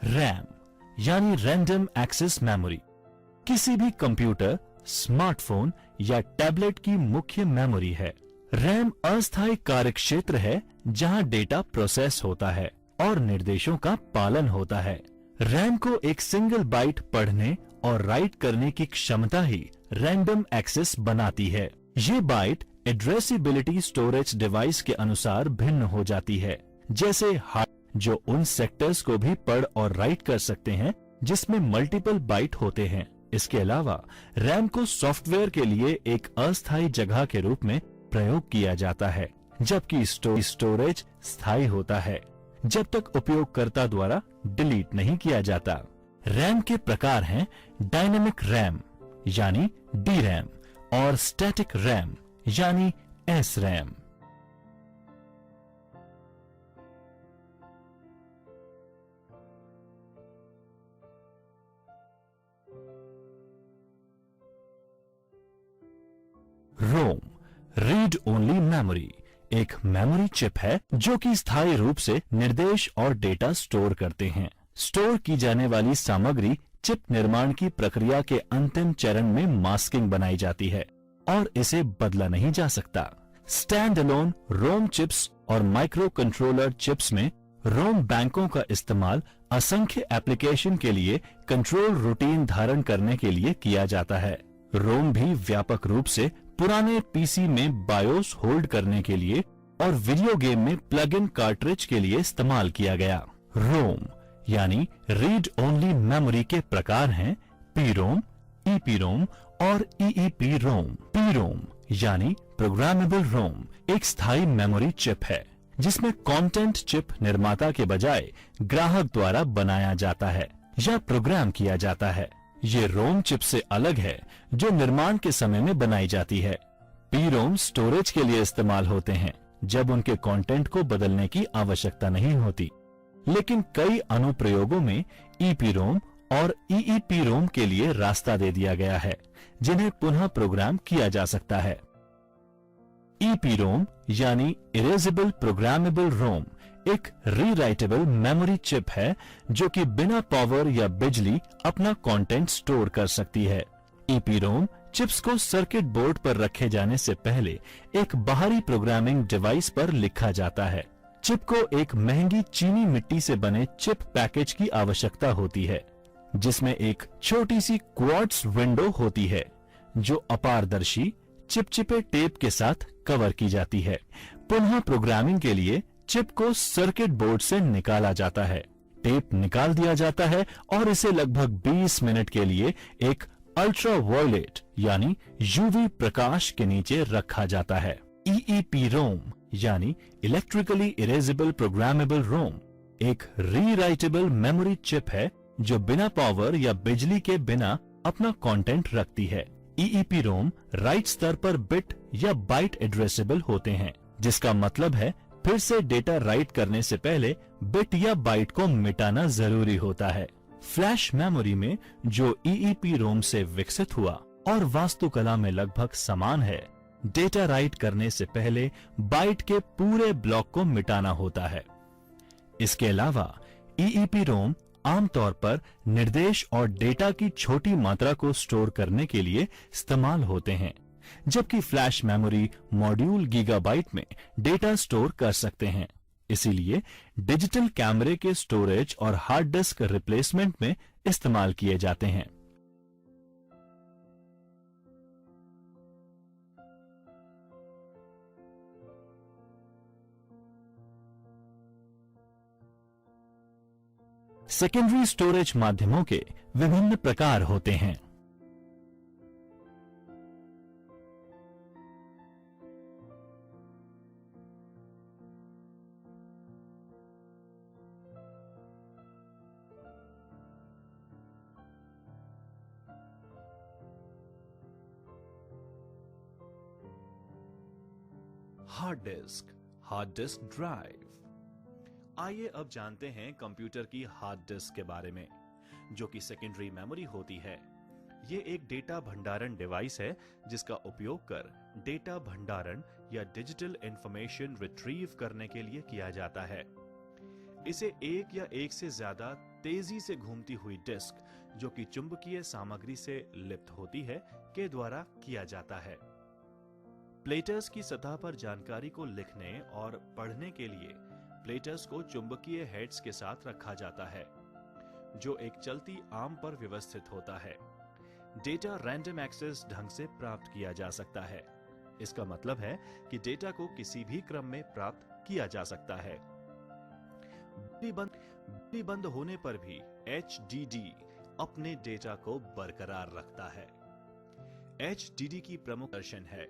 रैम यानी रैंडम एक्सेस मेमोरी किसी भी कंप्यूटर, स्मार्टफोन या टैबलेट की मुख्य मेमोरी है। रैम अस्थायी कार्यक्षेत्र है जहां डेटा प्रोसेस होता है और निर्देशों का पालन होता है। रैम को एक सिंगल बाइट पढ़ने और राइट करने की क्षमता ही रैंडम एक्सेस बनाती है। ये बाइट एड्रेसिबिलिटी स्टोरेज डिवाइस के अनुसार भिन्न हो जाती है, जैसे हार्ड जो उन सेक्टर्स को भी पढ़ और राइट कर सकते हैं जिसमें मल्टीपल बाइट होते हैं। इसके अलावा रैम को सॉफ्टवेयर के लिए एक अस्थायी जगह के रूप में प्रयोग किया जाता है, जबकि स्टोरेज स्थायी होता है जब तक उपयोगकर्ता द्वारा डिलीट नहीं किया जाता। रैम के प्रकार हैं डायनेमिक रैम यानी डी रैम और स्टैटिक रैम यानी एस रैम। रोम रीड ओनली मेमोरी एक मेमोरी चिप है जो कि स्थायी रूप से निर्देश और डेटा स्टोर करते हैं। स्टोर की जाने वाली सामग्री चिप निर्माण की प्रक्रिया के अंतिम चरण में मास्किंग बनाई जाती है और इसे बदला नहीं जा सकता। स्टैंड अलोन रोम चिप्स और माइक्रो कंट्रोलर चिप्स में रोम बैंकों का इस्तेमाल असंख्य एप्लीकेशन के लिए कंट्रोल रूटीन धारण करने के लिए किया जाता है। रोम भी व्यापक रूप से पुराने पीसी में बायोस होल्ड करने के लिए और वीडियो गेम में प्लग इन कार्ट्रिज के लिए इस्तेमाल किया गया। रोम यानी रीड ओनली मेमोरी के प्रकार हैं पीरोम, ईपीरोम और ईईपी रोम। पीरोम यानी प्रोग्रामेबल रोम एक स्थायी मेमोरी चिप है जिसमें कंटेंट चिप निर्माता के बजाय ग्राहक द्वारा बनाया जाता है या प्रोग्राम किया जाता है। ये रोम चिप से अलग है जो निर्माण के समय में बनाई जाती है। पीरोम स्टोरेज के लिए इस्तेमाल होते हैं जब उनके कंटेंट को बदलने की आवश्यकता नहीं होती, लेकिन कई अनुप्रयोगों में ईपीरोम और ईईपीरोम के लिए रास्ता दे दिया गया है जिन्हें पुनः प्रोग्राम किया जा सकता है। ईपीरोम यानी इरेजेबल प्रोग्रामेबल रोम एक रीराइटेबल मेमोरी चिप है जो कि बिना पावर या बिजली अपना कंटेंट स्टोर कर सकती है। ईपीरोम चिप्स को सर्किट बोर्ड पर रखे जाने से पहले एक बाहरी प्रोग्रामिंग डिवाइस पर लिखा जाता है। चिप को एक महंगी चीनी मिट्टी से बने चिप पैकेज की आवश्यकता होती है जिसमें एक छोटी सी क्वार्ट्ज विंडो होती है जो अपारदर्शी चिपचिपे टेप के साथ कवर की जाती है। पुनः प्रोग्रामिंग के लिए चिप को सर्किट बोर्ड से निकाला जाता है, टेप निकाल दिया जाता है और इसे लगभग 20 मिनट के लिए एक अल्ट्रा वायलेट यानी यूवी प्रकाश के नीचे रखा जाता है। ईईपी रोम यानी इलेक्ट्रिकली इरेजेबल प्रोग्रामेबल रोम एक रीराइटेबल मेमोरी चिप है जो बिना पावर या बिजली के बिना अपना कंटेंट रखती है। ईईपी रोम राइट स्तर पर बिट या बाइट एड्रेसेबल होते हैं, जिसका मतलब है फिर से डेटा राइट करने से पहले बिट या बाइट को मिटाना जरूरी होता है। फ्लैश मेमोरी में जो ईईपी रोम से विकसित हुआ और वास्तुकला में लगभग समान है, डेटा राइट करने से पहले बाइट के पूरे ब्लॉक को मिटाना होता है। इसके अलावा ईईपी रोम आमतौर पर निर्देश और डेटा की छोटी मात्रा को स्टोर करने के लिए इस्तेमाल होते हैं, जबकि फ्लैश मेमोरी मॉड्यूल गीगाबाइट में डेटा स्टोर कर सकते हैं। इसीलिए डिजिटल कैमरे के स्टोरेज और हार्ड डिस्क रिप्लेसमेंट में इस्तेमाल किए जाते हैं। सेकेंडरी स्टोरेज माध्यमों के विभिन्न प्रकार होते हैं। Hard disk drive. आइए अब जानते हैं कंप्यूटर की हार्ड डिस्क के बारे में, जो कि सेकेंडरी मेमोरी होती है। ये एक डेटा भंडारण डिवाइस है जिसका उपयोग कर डेटा भंडारण या डिजिटल इंफॉर्मेशन रिट्रीव करने के लिए किया जाता है। इसे एक या एक से ज्यादा तेजी से घूमती हुई डिस्क, जो कि चुंबकीय सामग्री से लिप्त होती है, के द्वारा किया जाता है। प्लेटर्स की सतह पर जानकारी को लिखने और पढ़ने के लिए प्लेटर्स को चुंबकीय हेड्स के साथ रखा जाता है, जो एक चलती आर्म पर व्यवस्थित होता है। डेटा रैंडम एक्सेस ढंग से प्राप्त किया जा सकता है। इसका मतलब है कि डेटा को किसी भी क्रम में प्राप्त किया जा सकता है। बिजली बंद होने पर भी HDD अपने डेटा को बरकरार रखता है। HDD की प्रमुख वर्जन है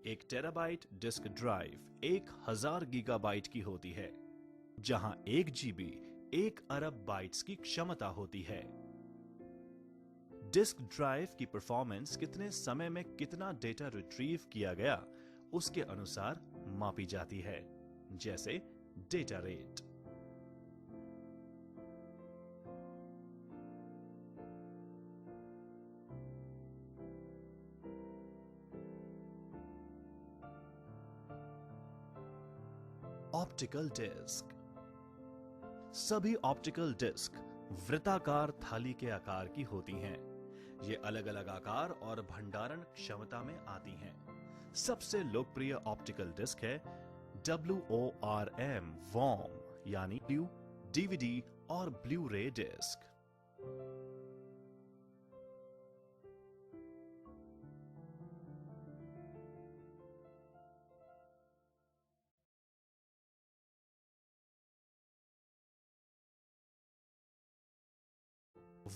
1 टेराबाइट डिस्क ड्राइव 1000 गीगाबाइट की होती है, जहां 1 GB 1 अरब बाइट्स की क्षमता होती है। डिस्क ड्राइव की परफॉर्मेंस कितने समय में कितना डेटा रिट्रीव किया गया उसके अनुसार मापी जाती है, जैसे डेटा रेट। Optical disc. सभी ऑप्टिकल डिस्क वृत्ताकार थाली के आकार की होती हैं। ये अलग अलग आकार और भंडारण क्षमता में आती हैं। सबसे लोकप्रिय ऑप्टिकल डिस्क है WORM वॉर्म, यानी DVD और blu ray disc.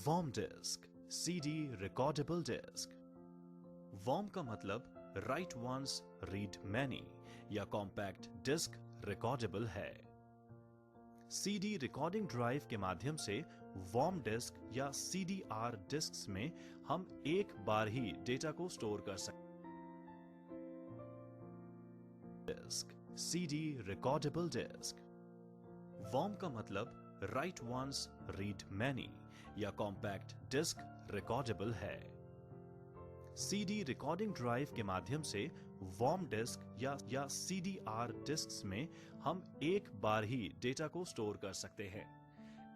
Worm disc, CD recordable disc. Worm का मतलब राइट वंस रीड मैनी या कॉम्पैक्ट डिस्क रिकॉर्डेबल है। CD रिकॉर्डिंग ड्राइव के माध्यम से वॉर्म डिस्क या CDR डिस्क्स में हम एक बार ही डेटा को स्टोर कर सकते हैं। Disc, CD recordable disc. Worm का मतलब राइट वंस रीड मैनी या कॉम्पैक्ट डिस्क रिकॉर्डेबल है। CD रिकॉर्डिंग ड्राइव के माध्यम से वॉर्म डिस्क या CDR डिस्क्स में हम एक बार ही डेटा को स्टोर कर सकते हैं।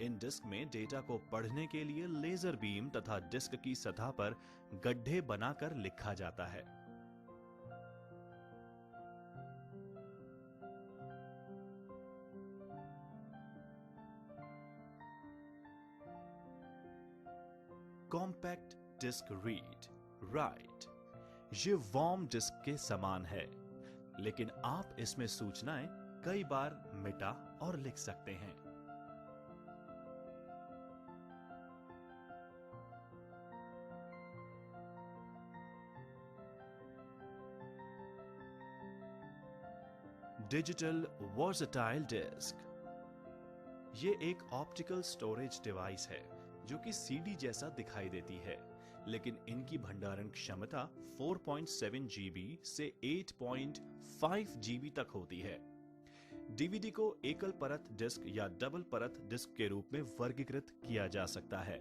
इन डिस्क में डेटा को पढ़ने के लिए लेजर बीम तथा डिस्क की सतह पर गड्ढे बनाकर लिखा जाता है। कॉम्पैक्ट डिस्क रीड राइट, ये वॉर्म डिस्क के समान है, लेकिन आप इसमें सूचनाएं कई बार मिटा और लिख सकते हैं। Digital versatile disc. ये एक ऑप्टिकल स्टोरेज डिवाइस है जो कि CD जैसा दिखाई देती है, लेकिन इनकी भंडारण क्षमता 4.7 GB से 8.5 GB तक होती है। DVD को एकल परत डिस्क या डबल परत डिस्क के रूप में वर्गीकृत किया जा सकता है।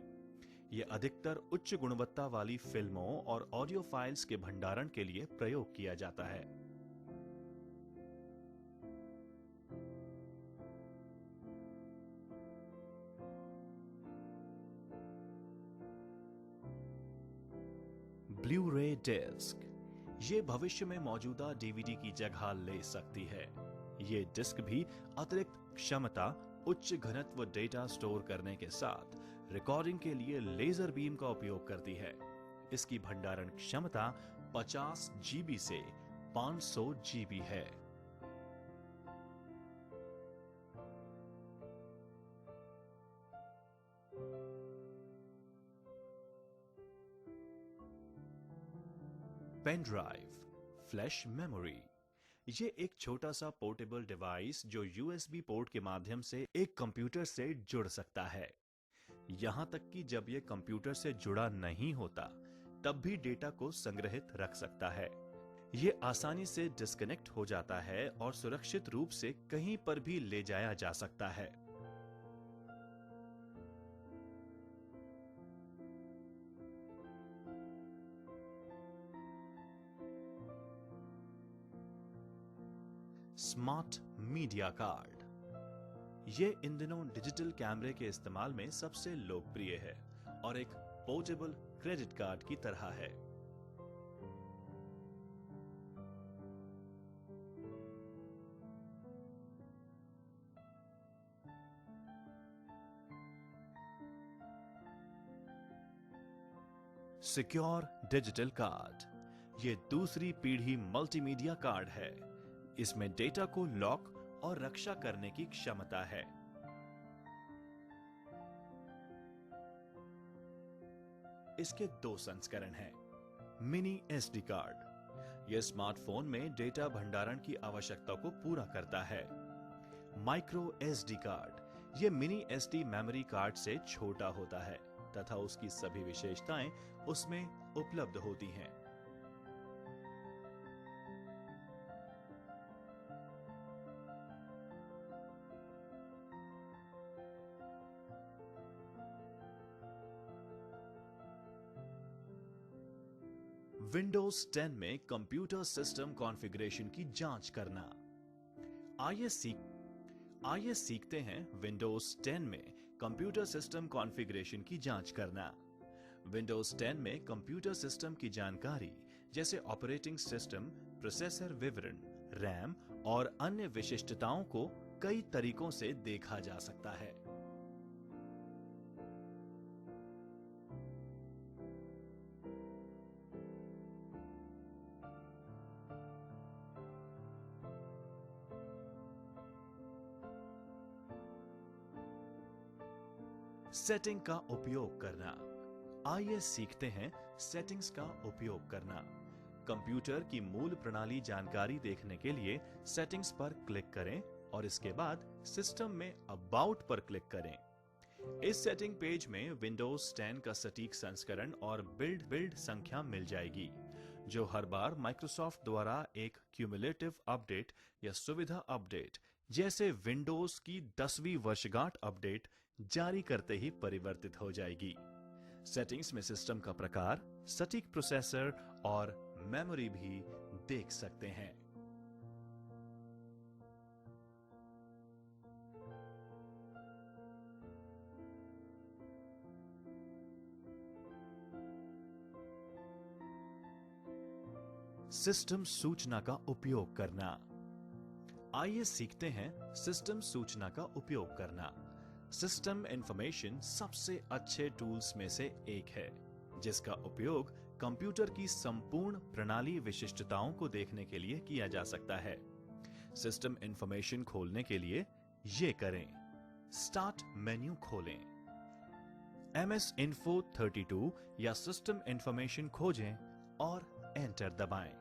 यह अधिकतर उच्च गुणवत्ता वाली फिल्मों और ऑडियो फाइल्स के भंडारण के लिए प्रयोग किया जाता है। ब्लू रे डिस्क, ये भविष्य में मौजूदा DVD की जगह ले सकती है। ये डिस्क भी अतिरिक्त क्षमता, उच्च घनत्व डेटा स्टोर करने के साथ रिकॉर्डिंग के लिए लेजर बीम का उपयोग करती है। इसकी भंडारण क्षमता 50 GB से 500 GB है। Pen drive, flash memory. ये एक छोटा सा पोर्टेबल डिवाइस जो USB पोर्ट के माध्यम से एक कंप्यूटर से जुड़ सकता है। यहां तक कि जब यह कंप्यूटर से जुड़ा नहीं होता, तब भी डेटा को संग्रहित रख सकता है। ये आसानी से डिस्कनेक्ट हो जाता है और सुरक्षित रूप से कहीं पर भी ले जाया जा सकता है। स्मार्ट मीडिया कार्ड, ये इन दिनों डिजिटल कैमरे के इस्तेमाल में सबसे लोकप्रिय है और एक पोर्टेबल क्रेडिट कार्ड की तरह है। सिक्योर डिजिटल कार्ड, ये दूसरी पीढ़ी मल्टीमीडिया कार्ड है। इसमें डेटा को लॉक और रक्षा करने की क्षमता है। इसके 2 संस्करण हैं। मिनी एसडी कार्ड, यह स्मार्टफोन में डेटा भंडारण की आवश्यकता को पूरा करता है। माइक्रो एसडी कार्ड, यह मिनी एसडी मेमोरी कार्ड से छोटा होता है तथा उसकी सभी विशेषताएं उसमें उपलब्ध होती हैं। विंडोज 10 में कंप्यूटर सिस्टम कॉन्फ़िगरेशन की जांच करना। आइए सीखते हैं विंडोज 10 में कंप्यूटर सिस्टम कॉन्फ़िगरेशन की जांच करना। विंडोज 10 में कंप्यूटर सिस्टम की जानकारी जैसे ऑपरेटिंग सिस्टम, प्रोसेसर विवरण, रैम और अन्य विशिष्टताओं को कई तरीकों से देखा जा सकता है। सेटिंग का उपयोग करना। आइए सीखते हैं सेटिंग्स का उपयोग करना। कंप्यूटर की मूल प्रणाली जानकारी देखने के लिए सेटिंग्स पर क्लिक करें और इसके बाद सिस्टम में अबाउट पर क्लिक करें। इस सेटिंग पेज में विंडोज 10 का सटीक संस्करण और बिल्ड संख्या मिल जाएगी, जो हर बार माइक्रोसॉफ्ट द्वारा एक क्यूमुलेटिव अपडेट या सुविधा अपडेट जैसे विंडोज की 10वीं वर्षगांठ अपडेट जारी करते ही परिवर्तित हो जाएगी। सेटिंग्स में सिस्टम का प्रकार, सटीक प्रोसेसर और मेमोरी भी देख सकते हैं। सिस्टम सूचना का उपयोग करना। आइए सीखते हैं सिस्टम सूचना का उपयोग करना। सिस्टम इंफॉर्मेशन सबसे अच्छे टूल्स में से एक है, जिसका उपयोग कंप्यूटर की संपूर्ण प्रणाली विशिष्टताओं को देखने के लिए किया जा सकता है। सिस्टम इंफॉर्मेशन खोलने के लिए ये करें। स्टार्ट मेन्यू खोलें, MS Info 32 या सिस्टम इंफॉर्मेशन खोजें और एंटर दबाएं।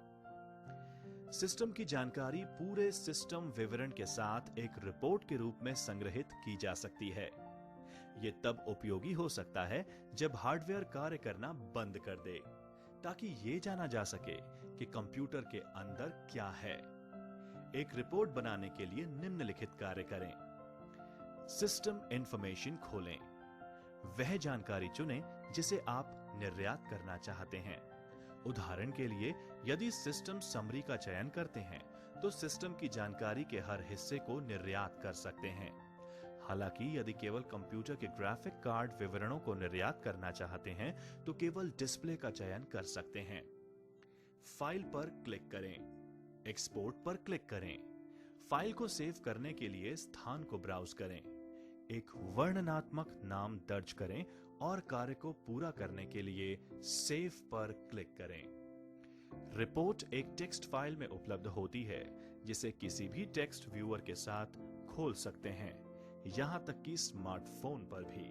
सिस्टम की जानकारी पूरे सिस्टम विवरण के साथ एक रिपोर्ट के रूप में संग्रहित की जा सकती है। यह तब उपयोगी हो सकता है जब हार्डवेयर कार्य करना बंद कर दे, ताकि यह जाना जा सके कि कंप्यूटर के अंदर क्या है। एक रिपोर्ट बनाने के लिए निम्नलिखित कार्य करें। सिस्टम इंफॉर्मेशन खोलें, वह जानकारी चुनें जिसे आप निर्यात करना चाहते हैं। उदाहरण के लिए, यदि सिस्टम समरी का चयन करते हैं तो सिस्टम की जानकारी के हर हिस्से को निर्यात कर सकते हैं। हालांकि यदि केवल कंप्यूटर के ग्राफिक कार्ड विवरणों को निर्यात करना चाहते हैं तो केवल डिस्प्ले का चयन कर सकते हैं। फाइल पर क्लिक करें, एक्सपोर्ट पर क्लिक करें। फाइल को सेव करने के लिए स्थान को ब्राउज करें, एक वर्णनात्मक नाम दर्ज करें और कार्य को पूरा करने के लिए सेव पर क्लिक करें। रिपोर्ट एक टेक्स्ट फाइल में उपलब्ध होती है, जिसे किसी भी टेक्स्ट व्यूअर के साथ खोल सकते हैं, यहां तक कि स्मार्टफोन पर भी।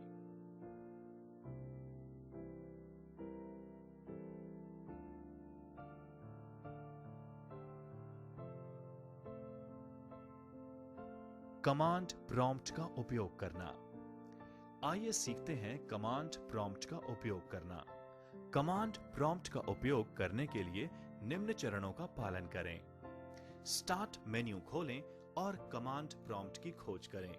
कमांड प्रॉम्प्ट का उपयोग करना। आइए सीखते हैं कमांड प्रॉम्प्ट का उपयोग करना। कमांड प्रॉम्प्ट का उपयोग करने के लिए निम्न चरणों का पालन करें। स्टार्ट मेन्यू खोलें और कमांड प्रॉम्प्ट की खोज करें।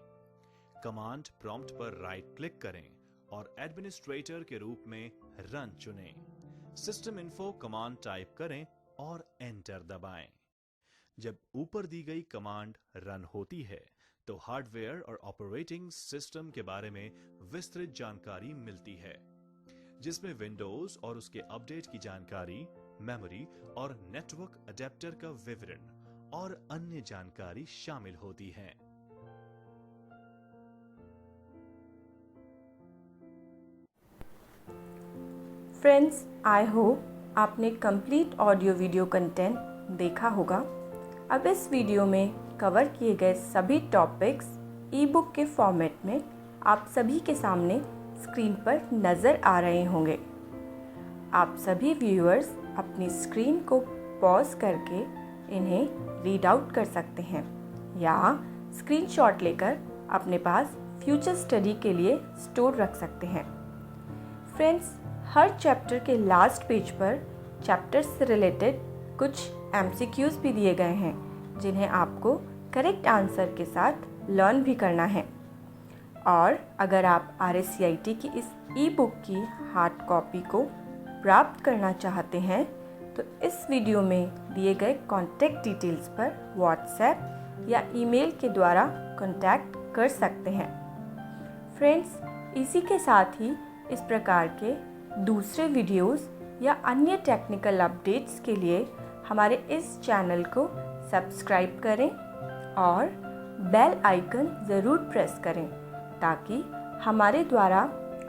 कमांड प्रॉम्प्ट पर राइट क्लिक करें और एडमिनिस्ट्रेटर के रूप में रन चुनें। सिस्टम इन्फो कमांड टाइप करें और एंटर दबाएं। जब ऊपर दी गई कमांड रन होती है तो हार्डवेयर और ऑपरेटिंग सिस्टम के बारे में विस्तृत जानकारी मिलती है, जिसमें विंडोज और उसके अपडेट की जानकारी, मेमोरी और नेटवर्क अडेप्टर का विवरण और अन्य जानकारी शामिल होती है। फ्रेंड्स, आई होप आपने कंप्लीट ऑडियो वीडियो कंटेंट देखा होगा। अब इस वीडियो में कवर किए गए सभी टॉपिक्स ई बुक के फॉर्मेट में आप सभी के सामने स्क्रीन पर नज़र आ रहे होंगे। आप सभी व्यूअर्स अपनी स्क्रीन को पॉज करके इन्हें रीड आउट कर सकते हैं या स्क्रीनशॉट लेकर अपने पास फ्यूचर स्टडी के लिए स्टोर रख सकते हैं। फ्रेंड्स, हर चैप्टर के लास्ट पेज पर चैप्टर से रिलेटेड कुछ MCQs भी दिए गए हैं, जिन्हें आपको करेक्ट आंसर के साथ लर्न भी करना है। और अगर आप RSCIT की इस ई बुक की हार्ड कॉपी को प्राप्त करना चाहते हैं तो इस वीडियो में दिए गए कॉन्टैक्ट डिटेल्स पर व्हाट्सएप या ईमेल के द्वारा कॉन्टैक्ट कर सकते हैं। फ्रेंड्स, इसी के साथ ही इस प्रकार के दूसरे वीडियोस या अन्य टेक्निकल अपडेट्स के लिए हमारे इस चैनल को सब्सक्राइब करें और बेल आइकन ज़रूर प्रेस करें ताकि हमारे द्वारा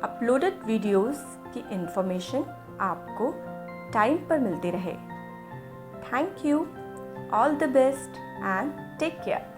अपलोडेड वीडियोस की इन्फॉर्मेशन आपको टाइम पर मिलती रहे। Thank you, all the best and take care.